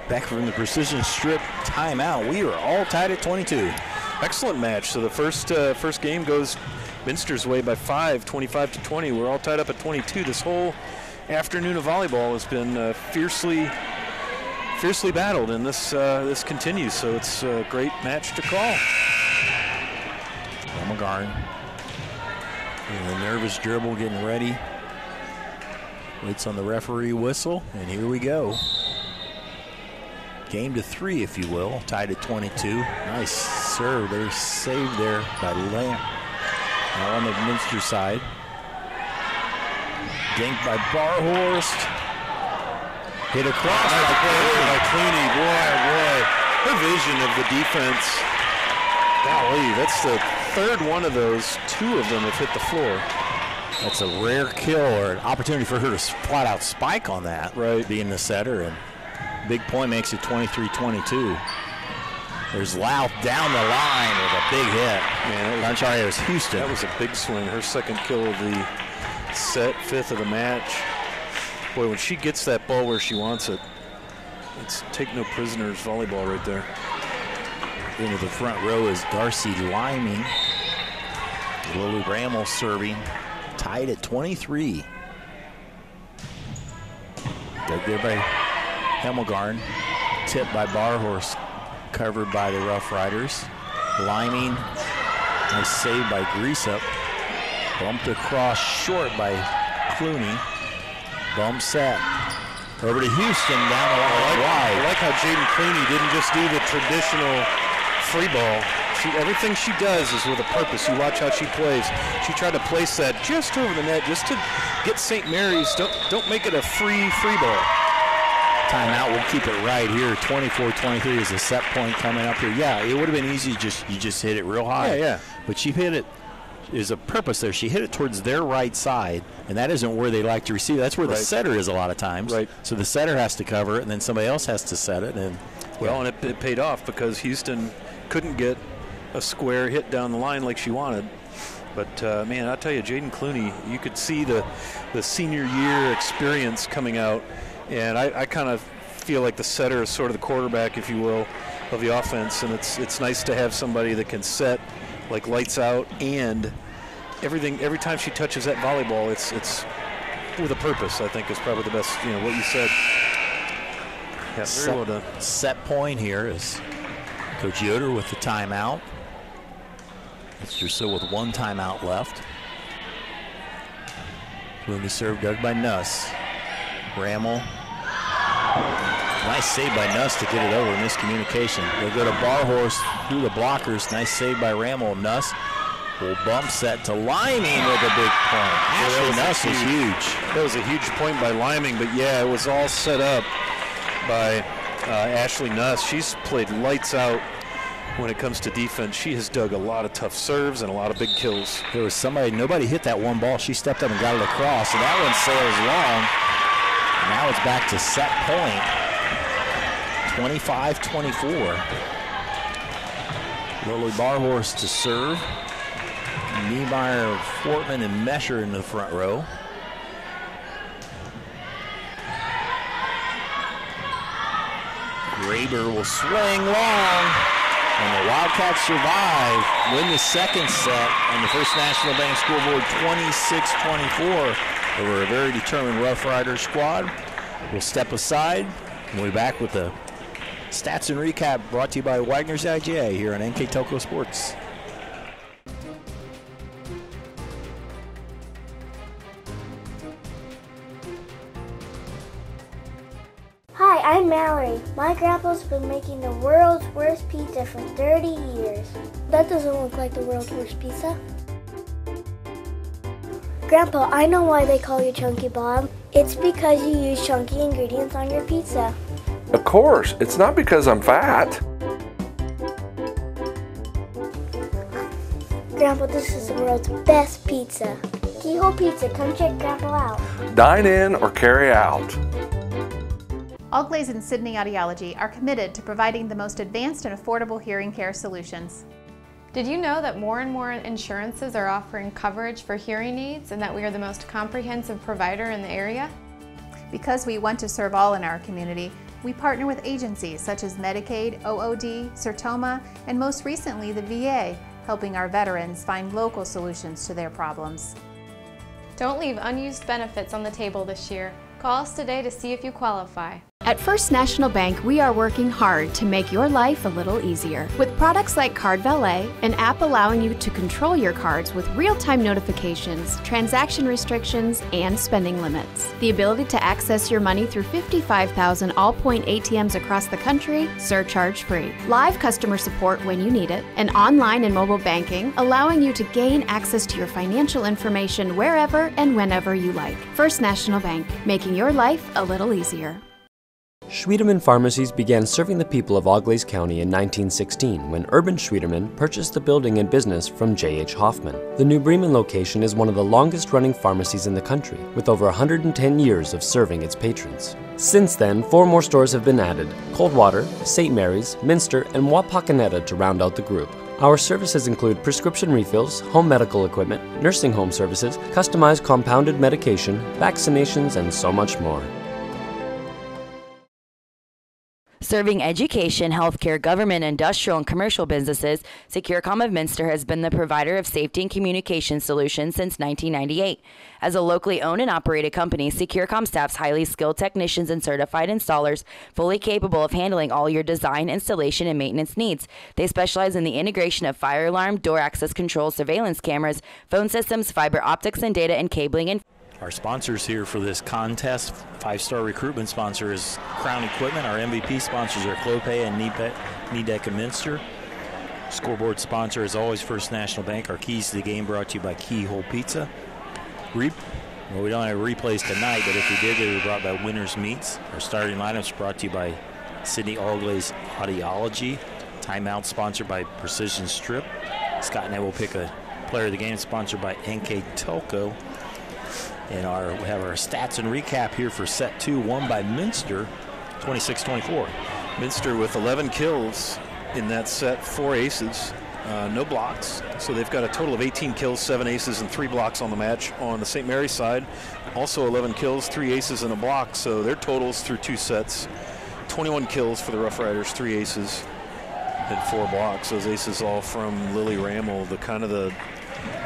Back from the Precision Strip timeout. We are all tied at 22. Excellent match. So the first game goes Minster's way by 5, 25-20. We're all tied up at 22. This whole afternoon of volleyball has been fiercely battled, and this continues. So it's a great match to call. McGarn in a nervous dribble, getting ready. Waits on the referee whistle, and here we go. Game to 3, if you will, tied at 22. Nice serve there, saved there by Lamb. Now on the Minster side. Dinked by Barhorst. Hit across by Clooney. Boy, her vision of the defense. Golly, that's the third one of those. 2 of them have hit the floor. That's a rare kill or an opportunity for her to flat out spike on that. Right. Being the setter. And big point makes it 23-22. There's Louth down the line with a big hit. Man, I'm sorry, it was Houston. That was a big swing. Her second kill of the set, 5th of the match. Boy, when she gets that ball where she wants it, it's take no prisoners volleyball right there. Into the front row is Darcy Liming. Lily Bramall serving. Tied at 23. Dug there by Hemmelgarn. Tipped by Barhorst. Covered by the Roughriders. Liming. Nice save by Greasup. Bumped across short by Clooney. Bump set. Over to Houston, down the line wide. I like how Jaden Clooney didn't just do the traditional free ball. Everything she does is with a purpose. You watch how she plays. She tried to place that just over the net, just to get St. Mary's. Don't make it a free ball. Timeout. We'll keep it right here. 24-23 is a set point coming up here. Yeah, it would have been easy. You just hit it real high. Yeah. But she hit it. There's a purpose there. She hit it towards their right side, and that isn't where they like to receive. That's where the setter is a lot of times. Right. So the setter has to cover it, and then somebody else has to set it. And it paid off because Houston couldn't get a square hit down the line like she wanted. But, man, I'll tell you, Jaden Clooney, you could see the senior year experience coming out, and I kind of feel like the setter is sort of the quarterback, if you will, of the offense, and it's nice to have somebody that can set like lights out, and every time she touches that volleyball, it's with a purpose. I think is probably the best, what you said. Yeah, very well done. Set point here is Coach Yoder with the timeout. Mr. So with 1 timeout left. Clooney serve dug by Nuss. Bramall. Nice save by Nuss to get it over. Miscommunication. They'll go to Barhorst through the blockers. Nice save by Bramall. Nuss will bump set to Liming with a big point. Ashley Nuss is huge. That was a huge point by Liming, but yeah, it was all set up by Ashley Nuss. She's played lights out when it comes to defense. She has dug a lot of tough serves and a lot of big kills. There was nobody hit that one ball. She stepped up and got it across, and that one sails long. Now it's back to set point. 25-24. Lily Barhorst to serve. Niemeyer, Fortman, and Mesher in the front row. Graber will swing long, and the Wildcats survive, win the second set on the First National Bank scoreboard 26-24 over a very determined Roughriders squad. We'll step aside, and we'll be back with the stats and recap brought to you by Wagner's IGA here on NKTelco Sports. My grandpa's been making the world's worst pizza for 30 years. That doesn't look like the world's worst pizza. Grandpa, I know why they call you Chunky Bob. It's because you use chunky ingredients on your pizza. Of course, it's not because I'm fat. Grandpa, this is the world's best pizza. Keyhole Pizza, come check Grandpa out. Dine in or carry out. Allglaze and Sydney Audiology are committed to providing the most advanced and affordable hearing care solutions. Did you know that more and more insurances are offering coverage for hearing aids and that we are the most comprehensive provider in the area? Because we want to serve all in our community, we partner with agencies such as Medicaid, OOD, Sertoma, and most recently the VA, helping our veterans find local solutions to their problems. Don't leave unused benefits on the table this year. Call us today to see if you qualify. At First National Bank, we are working hard to make your life a little easier. With products like Card Valet, an app allowing you to control your cards with real-time notifications, transaction restrictions, and spending limits. The ability to access your money through 55,000 all-point ATMs across the country, surcharge-free. Live customer support when you need it, and online and mobile banking, allowing you to gain access to your financial information wherever and whenever you like. First National Bank, making your life a little easier. Schwiedemann Pharmacies began serving the people of Auglaize County in 1916 when Urban Schwiedemann purchased the building and business from J.H. Hoffman. The New Bremen location is one of the longest-running pharmacies in the country, with over 110 years of serving its patrons. Since then, 4 more stores have been added: Coldwater, St. Mary's, Minster, and Wapakoneta to round out the group. Our services include prescription refills, home medical equipment, nursing home services, customized compounded medication, vaccinations, and so much more. Serving education, healthcare, government, industrial, and commercial businesses, Securcom of Minster has been the provider of safety and communication solutions since 1998. As a locally owned and operated company, Securcom staffs highly skilled technicians and certified installers, fully capable of handling all your design, installation, and maintenance needs. They specialize in the integration of fire alarm, door access control, surveillance cameras, phone systems, fiber optics, and data and cabling. And our sponsors here for this contest, 5-star recruitment sponsor is Crown Equipment. Our MVP sponsors are Clopay and NKTelco and Minster. Scoreboard sponsor is always First National Bank. Our keys to the game brought to you by Keyhole Pizza. Well, we don't have replays tonight, but if we did, they were brought by Winners Meats. Our starting lineups brought to you by Sydney Allglaze Audiology. Timeout sponsored by Precision Strip. Scott and I will pick a player of the game sponsored by NKTelco. And we have our stats and recap here for set 2, won by Minster, 26-24. Minster with 11 kills in that set, 4 aces, no blocks. So they've got a total of 18 kills, 7 aces, and 3 blocks on the match. On the St. Mary's side, also 11 kills, 3 aces, and a block. So their totals through 2 sets, 21 kills for the Roughriders, 3 aces, and 4 blocks. Those aces all from Lily Rammel, the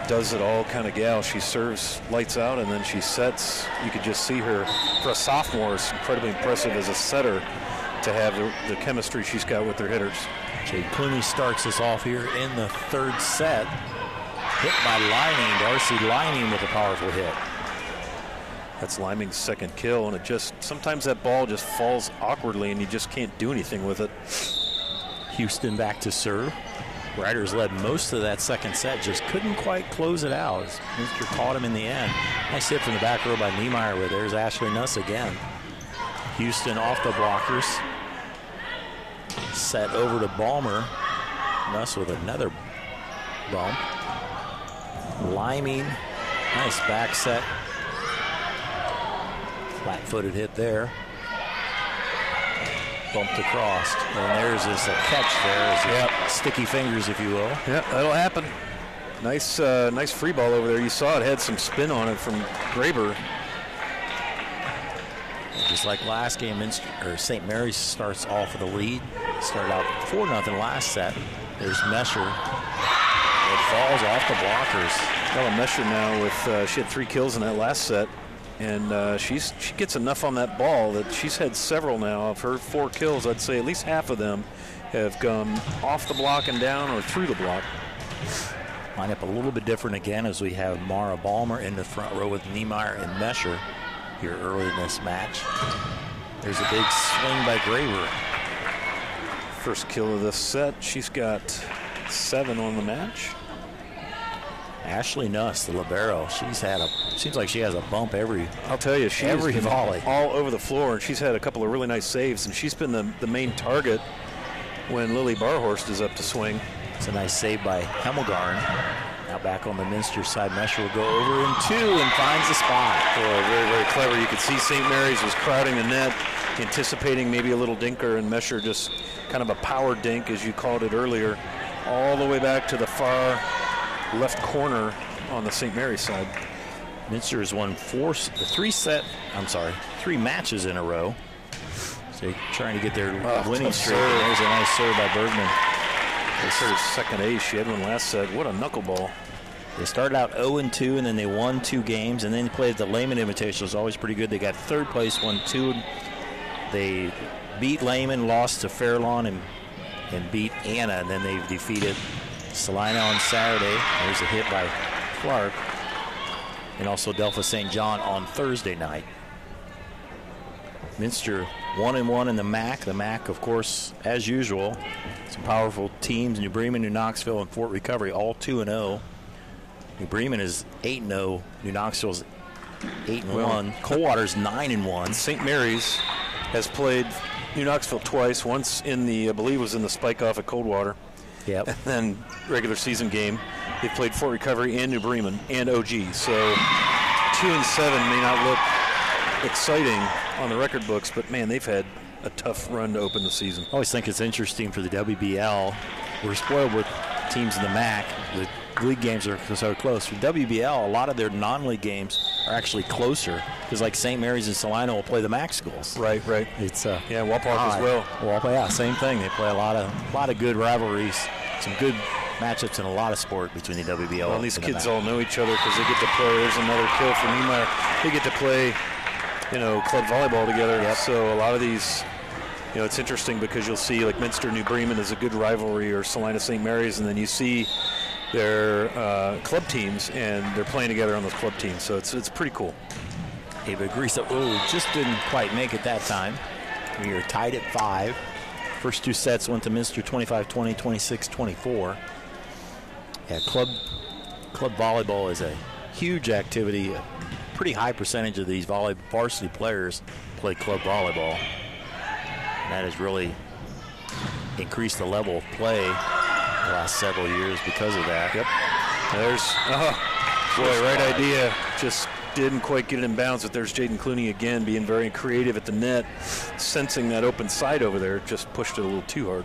does-it-all kind of gal. She serves lights out, and then she sets. You could just see her. For a sophomore, it's incredibly impressive as a setter to have the chemistry she's got with her hitters. Jade Clooney starts us off here in the 3rd set. Hit by Lining, Darcy Lining with a powerful hit. That's Liming's 2nd kill, and sometimes that ball just falls awkwardly, and you just can't do anything with it. Houston back to serve. Riders led most of that 2nd set, just couldn't quite close it out. Minster caught him in the end. Nice hit from the back row by Niemeyer, where there's Ashley Nuss again. Houston off the blockers. Set over to Balmer. Nuss with another bump. Liming, nice back set. Flat-footed hit there. Bumped across, and there's this catch there. Yep. Sticky fingers, if you will. Yeah, that'll happen. Nice free ball over there. You saw it had some spin on it from Graber. Just like last game, St. Mary's starts off with a lead. Started out 4-0 last set. There's Mesher. It falls off the blockers. Well, Mesher now with she had 3 kills in that last set. And she gets enough on that ball that she's had several now. Of her 4 kills, I'd say at least half of them have gone off the block and down or through the block. Line up a little bit different again as we have Mara Balmer in the front row with Niemeyer and Mesher here early in this match. There's a big swing by Graber. First kill of this set. She's got 7 on the match. Ashley Nuss, the libero, seems like she has a bump every. I'll tell you, she's every been volley all over the floor, and she's had a couple of really nice saves, and she's been the main target when Lily Barhorst is up to swing. It's a nice save by Hemmelgarn. Now back on the Minster side, Mesher will go over in 2 and finds the spot. Boy, very, very clever. You could see St. Mary's was crowding the net, anticipating maybe a little dinker, and Mesher just kind of a power dink, as you called it earlier, all the way back to the far left corner on the St. Mary's side. Minster has won 3 matches in a row. So trying to get their winning streak. There's a nice serve by Bergman. That's her second ace. She had one last set. What a knuckleball. They started out 0-2, and then they won 2 games, and then played the Lehman Invitational. It was always pretty good. They got 3rd place, won 2. They beat Lehman, lost to Fairlawn, and beat Anna, and then they defeated Salina on Saturday. There's a hit by Clark. And also Delphi St. John on Thursday night. Minster 1-1 in the MAC. The MAC, of course, as usual, some powerful teams. New Bremen, New Knoxville, and Fort Recovery, all 2-0. New Bremen is 8-0. New Knoxville's 8-1. Coldwater's 9-1. St. Mary's has played New Knoxville twice. Once in the, I believe, was in the spike off at Coldwater. Yep. And then regular season game. They played Fort Recovery and New Bremen and OG. So 2-7 may not look exciting on the record books, but man, they've had a tough run to open the season. I always think it's interesting for the WBL. We're spoiled with teams in the MAC. The league games are so close. For WBL, a lot of their non-league games are actually closer because, like, St. Mary's and Salina will play the MAC schools. Right. It's Walpark as well. Yeah, same thing. They play a lot of good rivalries, some good matchups, and a lot of sport between the WBL. Well, these kids all know each other because they get to play. There's another kill for Niemeyer. They get to play, club volleyball together. Yep. So a lot of these, it's interesting because you'll see like Minster New Bremen is a good rivalry, or Salina St. Mary's, and then you see their club teams and they're playing together on those club teams. So it's pretty cool. Ava Grisa, just didn't quite make it that time. We are tied at 5. First 2 sets went to Minster 25-20, 26-24. Yeah, club volleyball is a huge activity. A pretty high percentage of these varsity players play club volleyball. And that has really increased the level of play the last several years because of that. Yep. Right idea. Just didn't quite get it in bounds, but there's Jaden Clooney again being very creative at the net, sensing that open side over there, just pushed it a little too hard.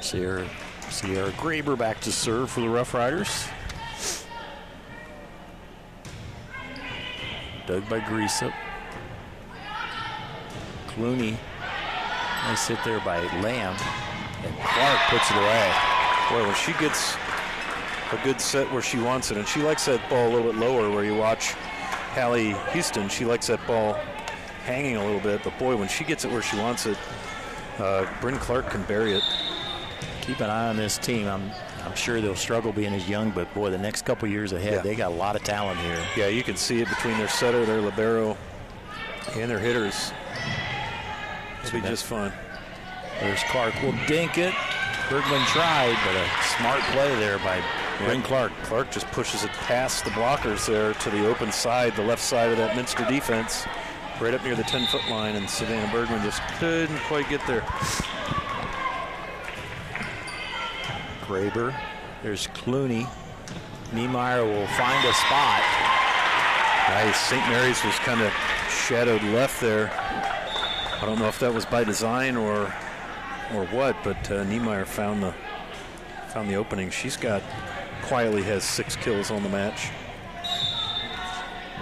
Sierra Graber back to serve for the Roughriders. Dug by Grisa. Clooney, nice hit there by Lamb, and Clark puts it away. Boy, when she gets a good set where she wants it, and she likes that ball a little bit lower where you watch Hallie Houston, she likes that ball hanging a little bit, but boy, when she gets it where she wants it, Bryn Clark can bury it. Keep an eye on this team. I'm sure they'll struggle being as young, but boy, the next couple years ahead, They got a lot of talent here. Yeah, you can see it between their setter, their libero, and their hitters. It'll be just fun. There's Clark, will dink it. Bergman tried, but a smart play there by Bryn Clark. Clark just pushes it past the blockers there to the open side, the left side of that Minster defense, right up near the 10-foot line, and Savannah Bergman just couldn't quite get there. Graber, there's Clooney. Niemeyer will find a spot. Nice. St. Mary's was kind of shadowed left there. I don't know if that was by design or what, but Niemeyer found the opening. She's quietly has 6 kills on the match.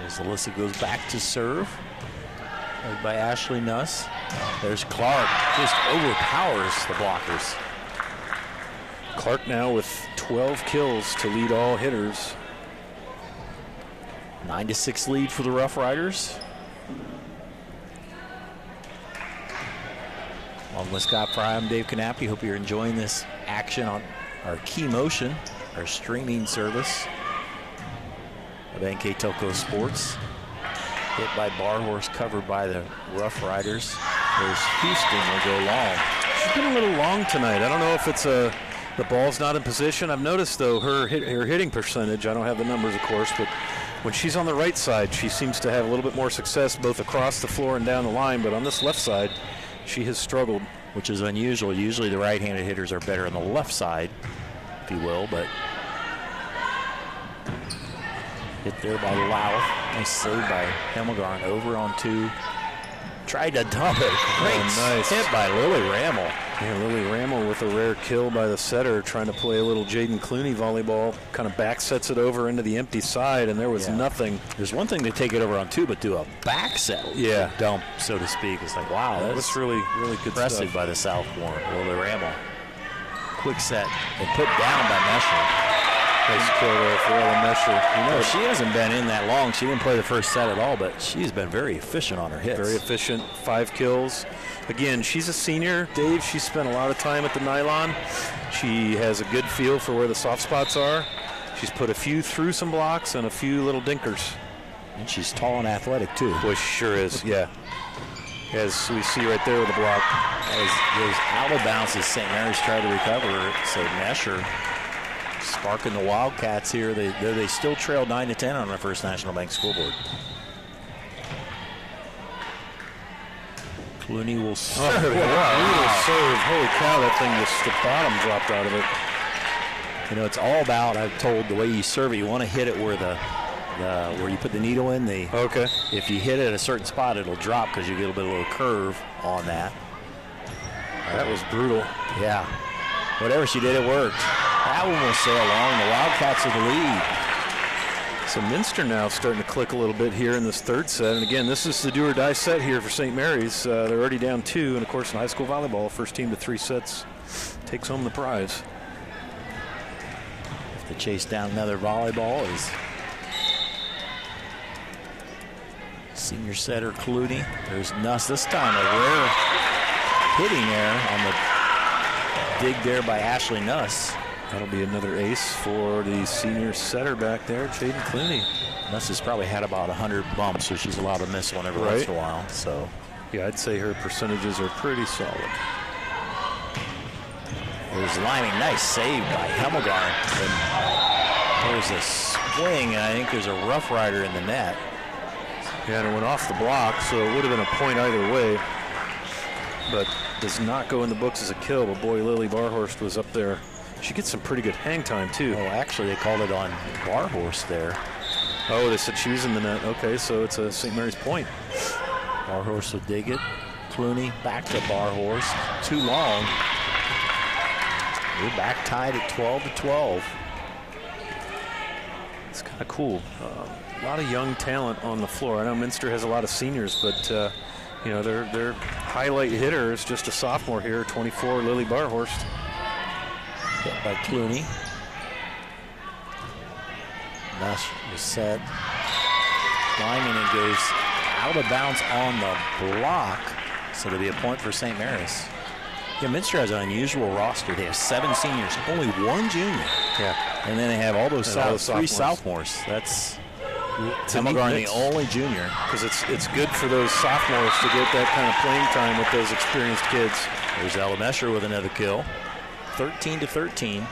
As Alyssa goes back to serve, led by Ashley Nuss. There's Clark, just overpowers the blockers. Clark now with 12 kills to lead all hitters. 9-6 lead for the Roughriders. Along with Scott Fry, I'm Dave Knappe. Hope you're enjoying this action on our Key Motion, our streaming service of NKTelco Sports. Hit by Barhorse, covered by the Roughriders. There's Houston will go long. She's been a little long tonight. I don't know if it's the ball's not in position. I've noticed, though, her hitting percentage, I don't have the numbers, of course, but when she's on the right side, she seems to have a little bit more success both across the floor and down the line, but on this left side, she has struggled. Which is unusual. Usually the right-handed hitters are better on the left side, if you will, but hit there by Louth. Nice save by Hemmelgarn over on 2. Tried to dump it. Great nice hit by Lily Rammel. Yeah, Lily Rammel with a rare kill by the setter, trying to play a little Jaden Clooney volleyball. Kind of back sets it over into the empty side, and there was nothing. There's one thing to take it over on 2, but do a back set, dump, so to speak. It's like, wow, that was really good impressive stuff by the sophomore, Lily Rammel. Quick set and put down by Mesher. Nice kill there for Ella Mesher. You know, she hasn't been in that long. She didn't play the first set at all, but she's been very efficient on her hits. Very efficient, 5 kills. Again, she's a senior, Dave. She spent a lot of time at the nylon. She has a good feel for where the soft spots are. She's put a few through some blocks and a few little dinkers. And she's tall and athletic, too. Boy, she sure is, yeah. As we see right there with the block. Those out of bounces St. Mary's tried to recover, so Mesher sparking the Wildcats here. They still trail 9-10 on their First National Bank scoreboard. Clooney will serve. Wow. Serve. Holy cow, that thing just, the bottom dropped out of it. You know, it's all about, I've told, the way you serve it, you want to hit it where where you put the needle in. Okay. If you hit it at a certain spot, it'll drop because you get a little curve on that. That was brutal. Yeah. Whatever she did, it worked. That one will sail along. The Wildcats are the lead. So Minster now starting to click a little bit here in this third set. And again, this is the do or die set here for St. Mary's. They're already down 2. And of course, in high school volleyball, first team to 3 sets takes home the prize. If they chase down another volleyball is senior setter Clooney. There's Nuss. This time a rare hitting there on the dig there by Ashley Nuss. That'll be another ace for the senior setter back there, Jaden Clooney. Nuss has probably had about 100 bumps, so she's allowed to miss one every once in a while. So, yeah, I'd say her percentages are pretty solid. There's Liming. Nice save by Hemmelgarn. And there's a swing, and I think there's a Roughrider in the net. Yeah, and it went off the block, so it would have been a point either way. But does not go in the books as a kill, but boy, Lily Barhorst was up there. She gets some pretty good hang time, too. Oh, actually, they called it on Barhorst there. Oh, they said she was in the net. Okay, so it's a St. Mary's point. Barhorst will dig it. Clooney back to Barhorst. Too long. We're back tied at 12-12. It's kind of cool. A lot of young talent on the floor. I know Minster has a lot of seniors, but you know, their highlight hitter is just a sophomore here, 24, Lily Barhorst. Hit by Clooney. Nuss is set. Lyman, and goes out of bounds on the block. So it'll be a point for St. Mary's. Yeah, Minster has an unusual roster. They have 7 seniors, only 1 junior. Yeah. And then they have all those 3 sophomores. That's Hemmelgarn, the only junior. Because it's good for those sophomores to get that kind of playing time with those experienced kids. There's Ella Mesher with another kill. 13-13.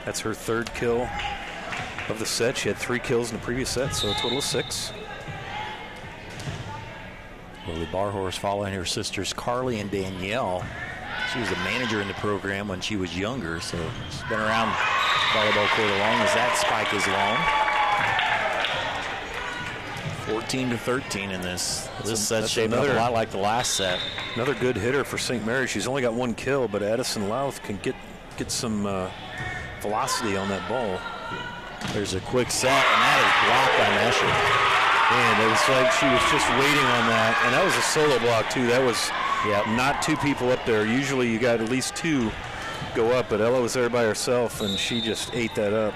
That's her 3rd kill of the set. She had 3 kills in the previous set, so a total of 6. Lily Barhorst following her sisters Carly and Danielle. She was a manager in the program when she was younger, so she's been around volleyball court as long as that spike is long. 14-13 in this. This set's shaping up a lot like the last set. Another good hitter for St. Mary's. She's only got 1 kill, but Addison Louth can get some velocity on that ball. There's a quick set, and that is blocked by Mesher. And it was like she was just waiting on that. And that was a solo block, too. That was not 2 people up there. Usually you got at least 2 go up, but Ella was there by herself, and she just ate that up.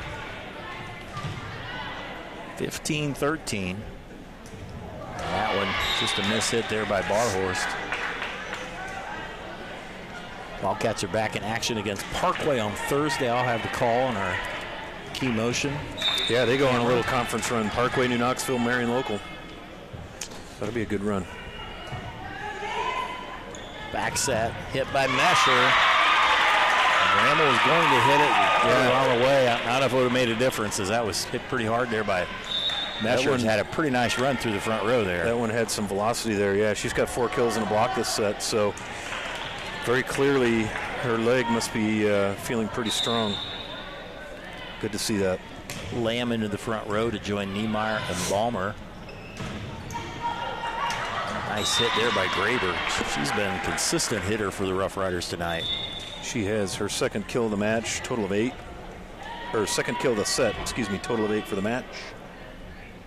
15-13. That one just a miss hit there by Barhorst. Wildcats are back in action against Parkway on Thursday. I'll have the call on our key motion. Yeah, they go on a little conference run. Parkway, New Knoxville, Marion Local. That'll be a good run. Back set, hit by Mesher. Ramel was going to hit it on the way. I don't know if it would have made a difference, as that was hit pretty hard there by Mesher. Had a pretty nice run through the front row there. That one had some velocity there, yeah. She's got 4 kills in a block this set, so very clearly her leg must be feeling pretty strong. Good to see that. Lamb into the front row to join Niemeyer and Ballmer. Nice hit there by Graber. She's been a consistent hitter for the Roughriders tonight. She has her second kill of the match, total of 8. Or second kill of the set, excuse me, total of 8 for the match.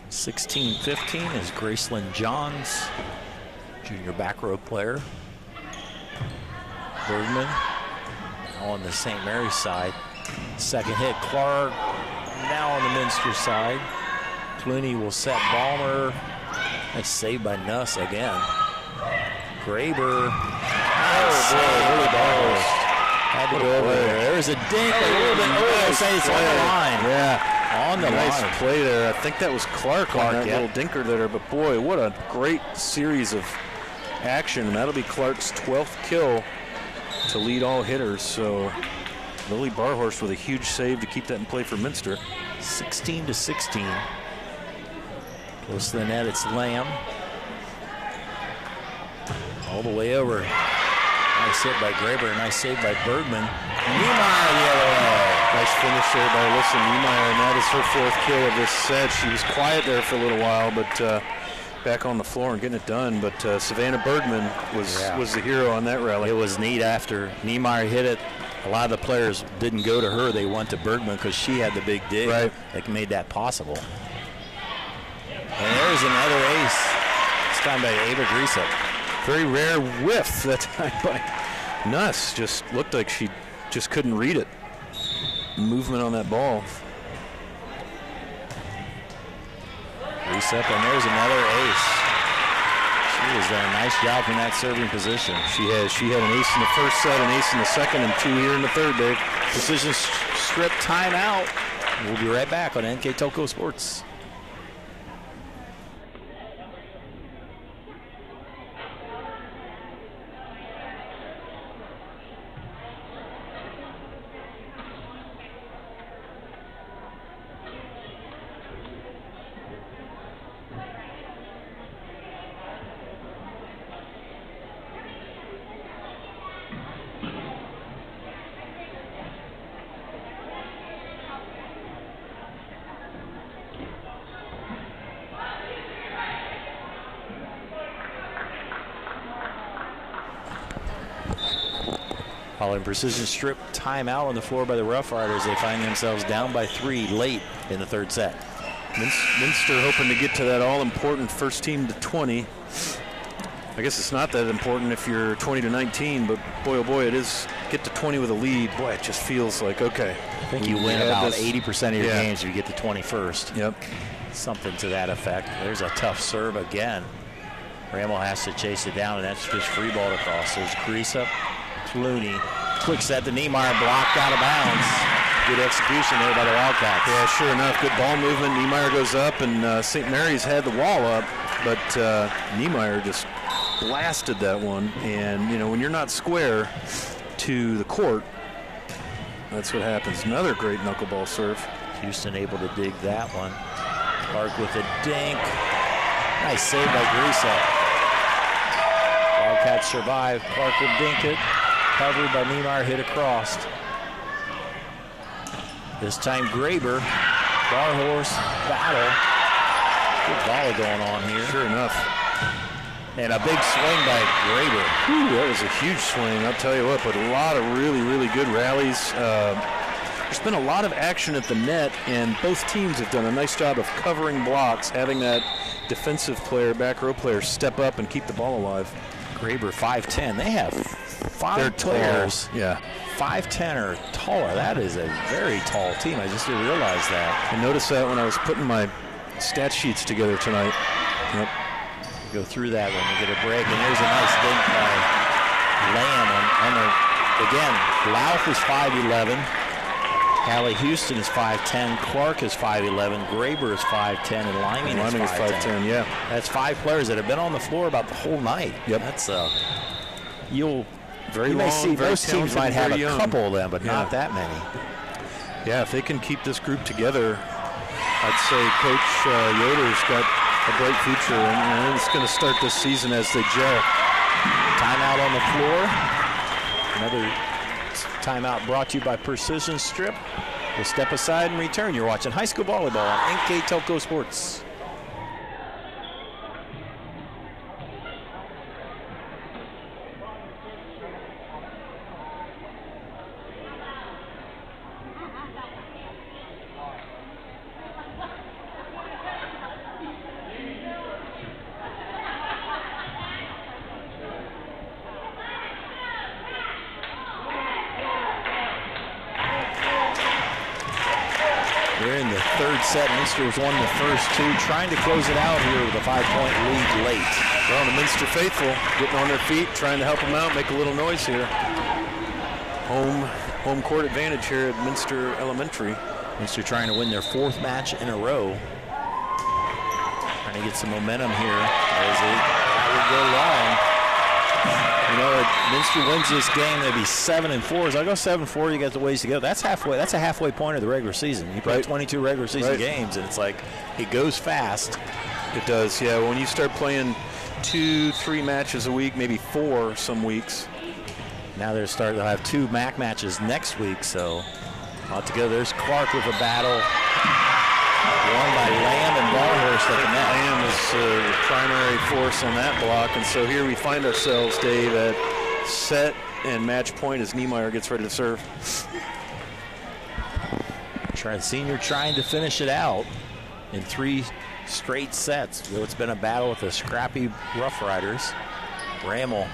16-15 is Gracelyn Johns, junior back row player. Bergman now on the St. Mary's side. Second hit, Clark now on the Minster side. Clooney will set Ballmer. Nice save by Nuss again. Graber. Really ball. Had to go over there. There's a dink a little bit over. Say it's on the line. Yeah, on the nice line. Play there. I think that was Clark on that little dinker there. But boy, what a great series of action. And that'll be Clark's 12th kill to lead all hitters. So Lily Barhorst with a huge save to keep that in play for Minster. 16-16. Close to the net, it's Lamb. All the way over. Nice hit by Graber, nice save by Bergman. Niemeyer the other way. Nice finish there by Alyssa Niemeyer, and that is her 4th kill of this set. She was quiet there for a little while, but back on the floor and getting it done. But Savannah Bergman was the hero on that rally. It was neat after Niemeyer hit it. A lot of the players didn't go to her. They went to Bergman because she had the big dig that made that possible. And there's another ace. This time by Ava Griesel. Very rare whiff that time by Nuss. Just looked like she just couldn't read it. Movement on that ball. Griesel, and there's another ace. She has done a nice job from that serving position. She has. She had an ace in the first set, an ace in the second, and 2 here in the third, Dave. Precision strip timeout. We'll be right back on NKTelco Sports. Following precision strip timeout on the floor by the Roughriders, they find themselves down by 3 late in the third set. Minster hoping to get to that all-important first team to 20. I guess it's not that important if you're 20-19, but boy, oh boy, it is. Get to 20 with a lead. Boy, it just feels like, okay. I think you win about 80% of your games if you get to 21st. Yep. Something to that effect. There's a tough serve again. Ramel has to chase it down, and that's just free ball across. There's Griesel, Clooney. Quick set to Niemeyer, blocked out of bounds. Good execution there by the Wildcats. Yeah, sure enough, good ball movement. Niemeyer goes up, and St. Mary's had the wall up, but Niemeyer just blasted that one. And, you know, when you're not square to the court, that's what happens. Another great knuckleball serve. Houston able to dig that one. Clark with a dink. Nice save by Griesel. Wildcats survive. Clark will dink it. Covered by Niemeyer, hit across. This time Graber. Barhorse battle. Good volley going on here. Sure enough. And a big swing by Graber. Whew, that was a huge swing, I'll tell you what, but a lot of really, really good rallies. There's been a lot of action at the net, and both teams have done a nice job of covering blocks, having that defensive player, back row player, step up and keep the ball alive. Graber 5'10". They have 5 players. Yeah. 5'10" or taller. That is a very tall team. I just didn't realize that. I noticed that when I was putting my stat sheets together tonight. Yep. Go through that when we get a break, and there's a nice dink by Lamb on the, again, Louth is 5'11", Hallie Houston is 5'10", Clark is 5'11", Graber is 5'10", and Lyman is 5'10". Yeah. That's 5 players that have been on the floor about the whole night. Yep. That's you Very may long, see very most teams talented, might and have very a young. couple of them, but Yeah. not that many. Yeah, if they can keep this group together, I'd say Coach Yoder's got a bright future, and it's going to start this season as they gel. Timeout on the floor. Another timeout brought to you by Precision Strip. We'll step aside and return. You're watching high school volleyball on NKTelco Sports. We're in the third set. Minster was won the first two, trying to close it out here with a 5-point lead late. Well, the Minster faithful getting on their feet, trying to help them out, make a little noise here. Home court advantage here at Minster Elementary. Minster trying to win their fourth match in a row. Trying to get some momentum here as they go long. You know, if Minster wins this game, they'd be 7-4. As I go 7-4, you got the ways to go. That's halfway. That's a halfway point of the regular season. You play 22 regular season games, and it's like it goes fast. It does, yeah. When you start playing 2-3 matches a week, maybe 4 some weeks. Now they'll have 2 MAC matches next week, so out to go. There's Clark with a battle. Won by Lamb and Barhurst at the net. Lamb is the primary force on that block, and so here we find ourselves, Dave, at set and match point as Niemeyer gets ready to serve. Senior trying to finish it out in 3 straight sets. Though it's been a battle with the scrappy Roughriders. Bramall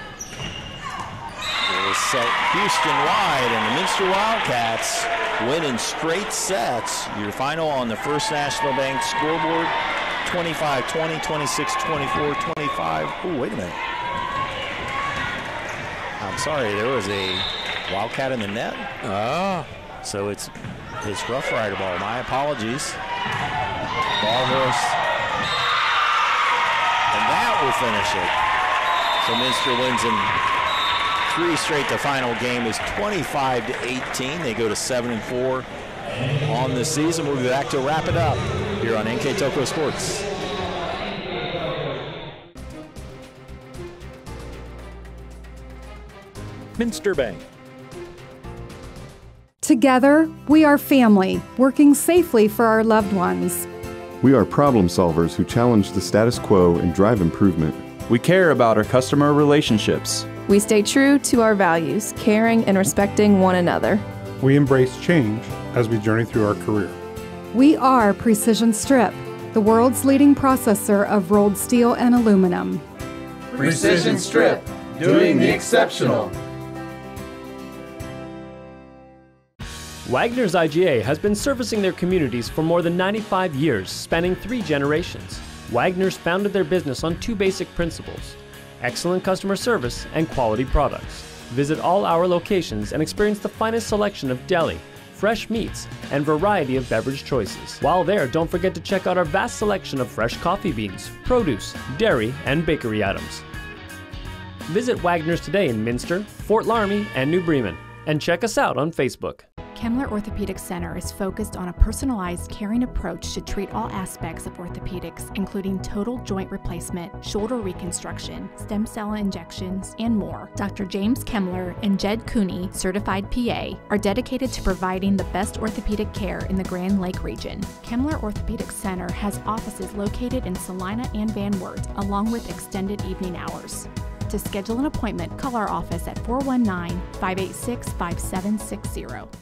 will set Houston wide, and the Minster Wildcats win in straight sets. Your final on the First National Bank scoreboard, 25-20, 26-24, 25. Oh, wait a minute. I'm sorry, there was a Wildcat in the net. So it's Rough Rider ball. My apologies. Barhurst. And that will finish it. So Minster wins in 3 straight. The final game is 25-18. They go to 7-4 on the season. We'll be back to wrap it up here on NKTelco Sports. Minster Bank. Together, we are family, working safely for our loved ones. We are problem solvers who challenge the status quo and drive improvement. We care about our customer relationships. We stay true to our values, caring and respecting one another. We embrace change as we journey through our career. We are Precision Strip, the world's leading processor of rolled steel and aluminum. Precision Strip, doing the exceptional. Wagner's IGA has been servicing their communities for more than 95 years, spanning 3 generations. Wagner's founded their business on 2 basic principles: excellent customer service and quality products. Visit all our locations and experience the finest selection of deli, fresh meats, and variety of beverage choices. While there, don't forget to check out our vast selection of fresh coffee beans, produce, dairy, and bakery items. Visit Wagner's today in Minster, Fort Laramie, and New Bremen, and check us out on Facebook. Kemmler Orthopedic Center is focused on a personalized, caring approach to treat all aspects of orthopedics, including total joint replacement, shoulder reconstruction, stem cell injections, and more. Dr. James Kemmler and Jed Cooney, certified PA, are dedicated to providing the best orthopedic care in the Grand Lake region. Kemmler Orthopedic Center has offices located in Salina and Van Wert, along with extended evening hours. To schedule an appointment, call our office at 419-586-5760.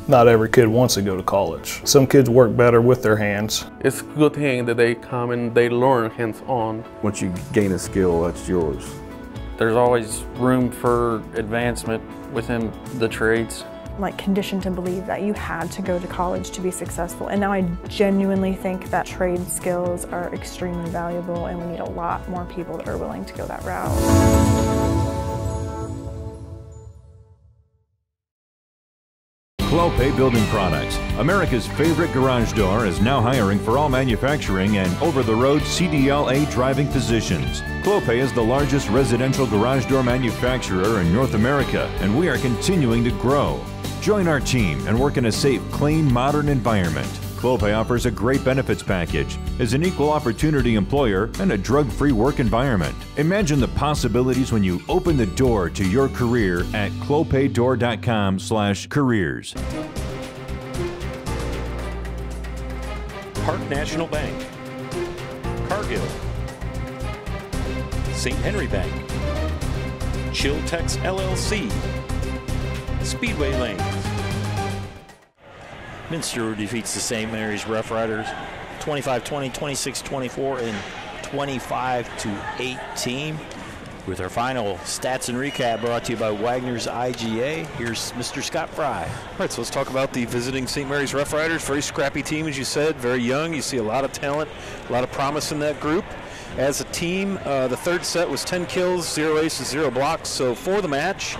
Not every kid wants to go to college. Some kids work better with their hands. It's a good thing that they come and they learn hands-on. Once you gain a skill, that's yours. There's always room for advancement within the trades. Like conditioned to believe that you had to go to college to be successful. And now I genuinely think that trade skills are extremely valuable and we need a lot more people that are willing to go that route. Clopay Building Products, America's favorite garage door, is now hiring for all manufacturing and over-the-road CDLA driving positions. Clopay is the largest residential garage door manufacturer in North America, and we are continuing to grow. Join our team and work in a safe, clean, modern environment. Clopay offers a great benefits package, is an equal opportunity employer, and a drug-free work environment. Imagine the possibilities when you open the door to your career at clopaydoor.com/careers. Park National Bank, Cargill, St. Henry Bank, Chiltex LLC, Speedway Lanes. Minster defeats the St. Mary's Roughriders 25-20, 26-24, and 25-18. With our final stats and recap brought to you by Wagner's IGA, here's Mr. Scott Fry. All right, so let's talk about the visiting St. Mary's Roughriders. Very scrappy team, as you said, very young. You see a lot of talent, a lot of promise in that group. As a team, the third set was 10 kills, 0 aces, 0 blocks. So for the match,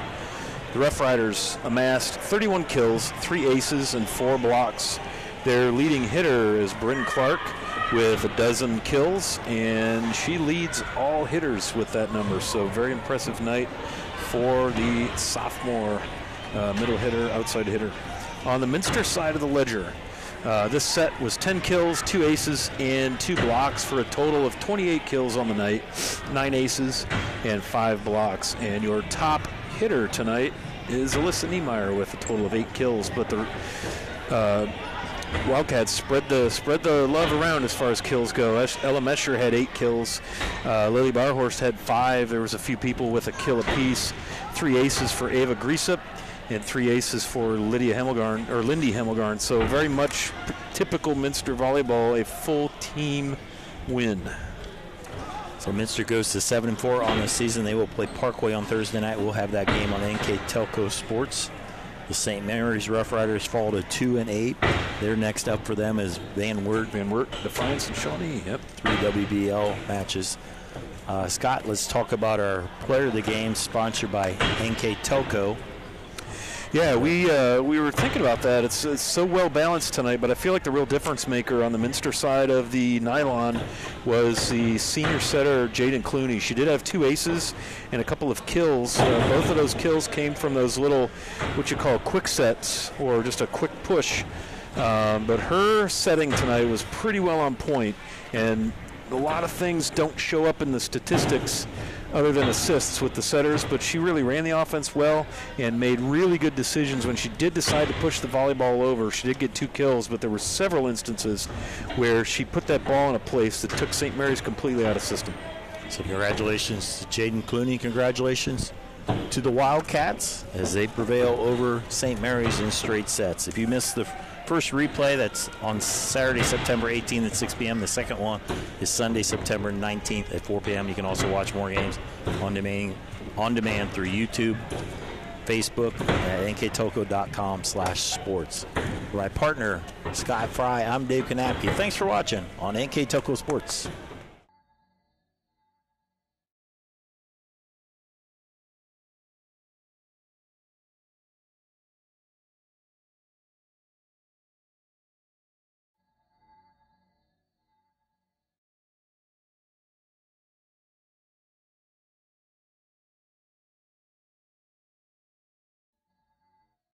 the Roughriders amassed 31 kills, 3 aces, and 4 blocks. Their leading hitter is Bryn Clark with 12 kills, and she leads all hitters with that number. So very impressive night for the sophomore middle hitter, outside hitter. On the Minster side of the ledger, this set was 10 kills, 2 aces, and 2 blocks for a total of 28 kills on the night, 9 aces, and 5 blocks. And your top hitter tonight is Alyssa Niemeyer with a total of 8 kills, but the Wildcats spread the love around as far as kills go. Ella Mesher had 8 kills. Lily Barhorst had 5. There was a few people with a kill apiece. 3 aces for Ava Griesup and 3 aces for Lindy Hemmelgarn. So very much typical Minster volleyball, a full team win. So Minster goes to 7-4 on the season. They will play Parkway on Thursday night. We'll have that game on NKTelco Sports. The St. Mary's Roughriders fall to 2-8. Their next up for them is Van Wert, Defiance, and Shawnee. Yep, 3 WBL matches. Scott, let's talk about our player of the game, sponsored by NKTelco. Yeah, we were thinking about that. It's so well balanced tonight, but I feel like the real difference maker on the Minster side of the nylon was the senior setter Jaden Clooney. She did have 2 aces and a couple of kills. Both of those kills came from those little, what you call quick sets, or just a quick push. But her setting tonight was pretty well on point, and a lot of things don't show up in the statistics other than assists with the setters, but she really ran the offense well and made really good decisions when she did decide to push the volleyball over. She did get 2 kills, but there were several instances where she put that ball in a place that took St. Mary's completely out of system. So congratulations to Jaden Clooney. Congratulations to the Wildcats as they prevail over St. Mary's in straight sets. If you missed the first replay, that's on Saturday, September 18th at 6 p.m. The second one is Sunday, September 19th at 4 p.m. You can also watch more games on demand through YouTube, Facebook, at nktelco.com/sports. My partner, Scott Fry, I'm Dave Kanapke. Thanks for watching on NKTelco Sports.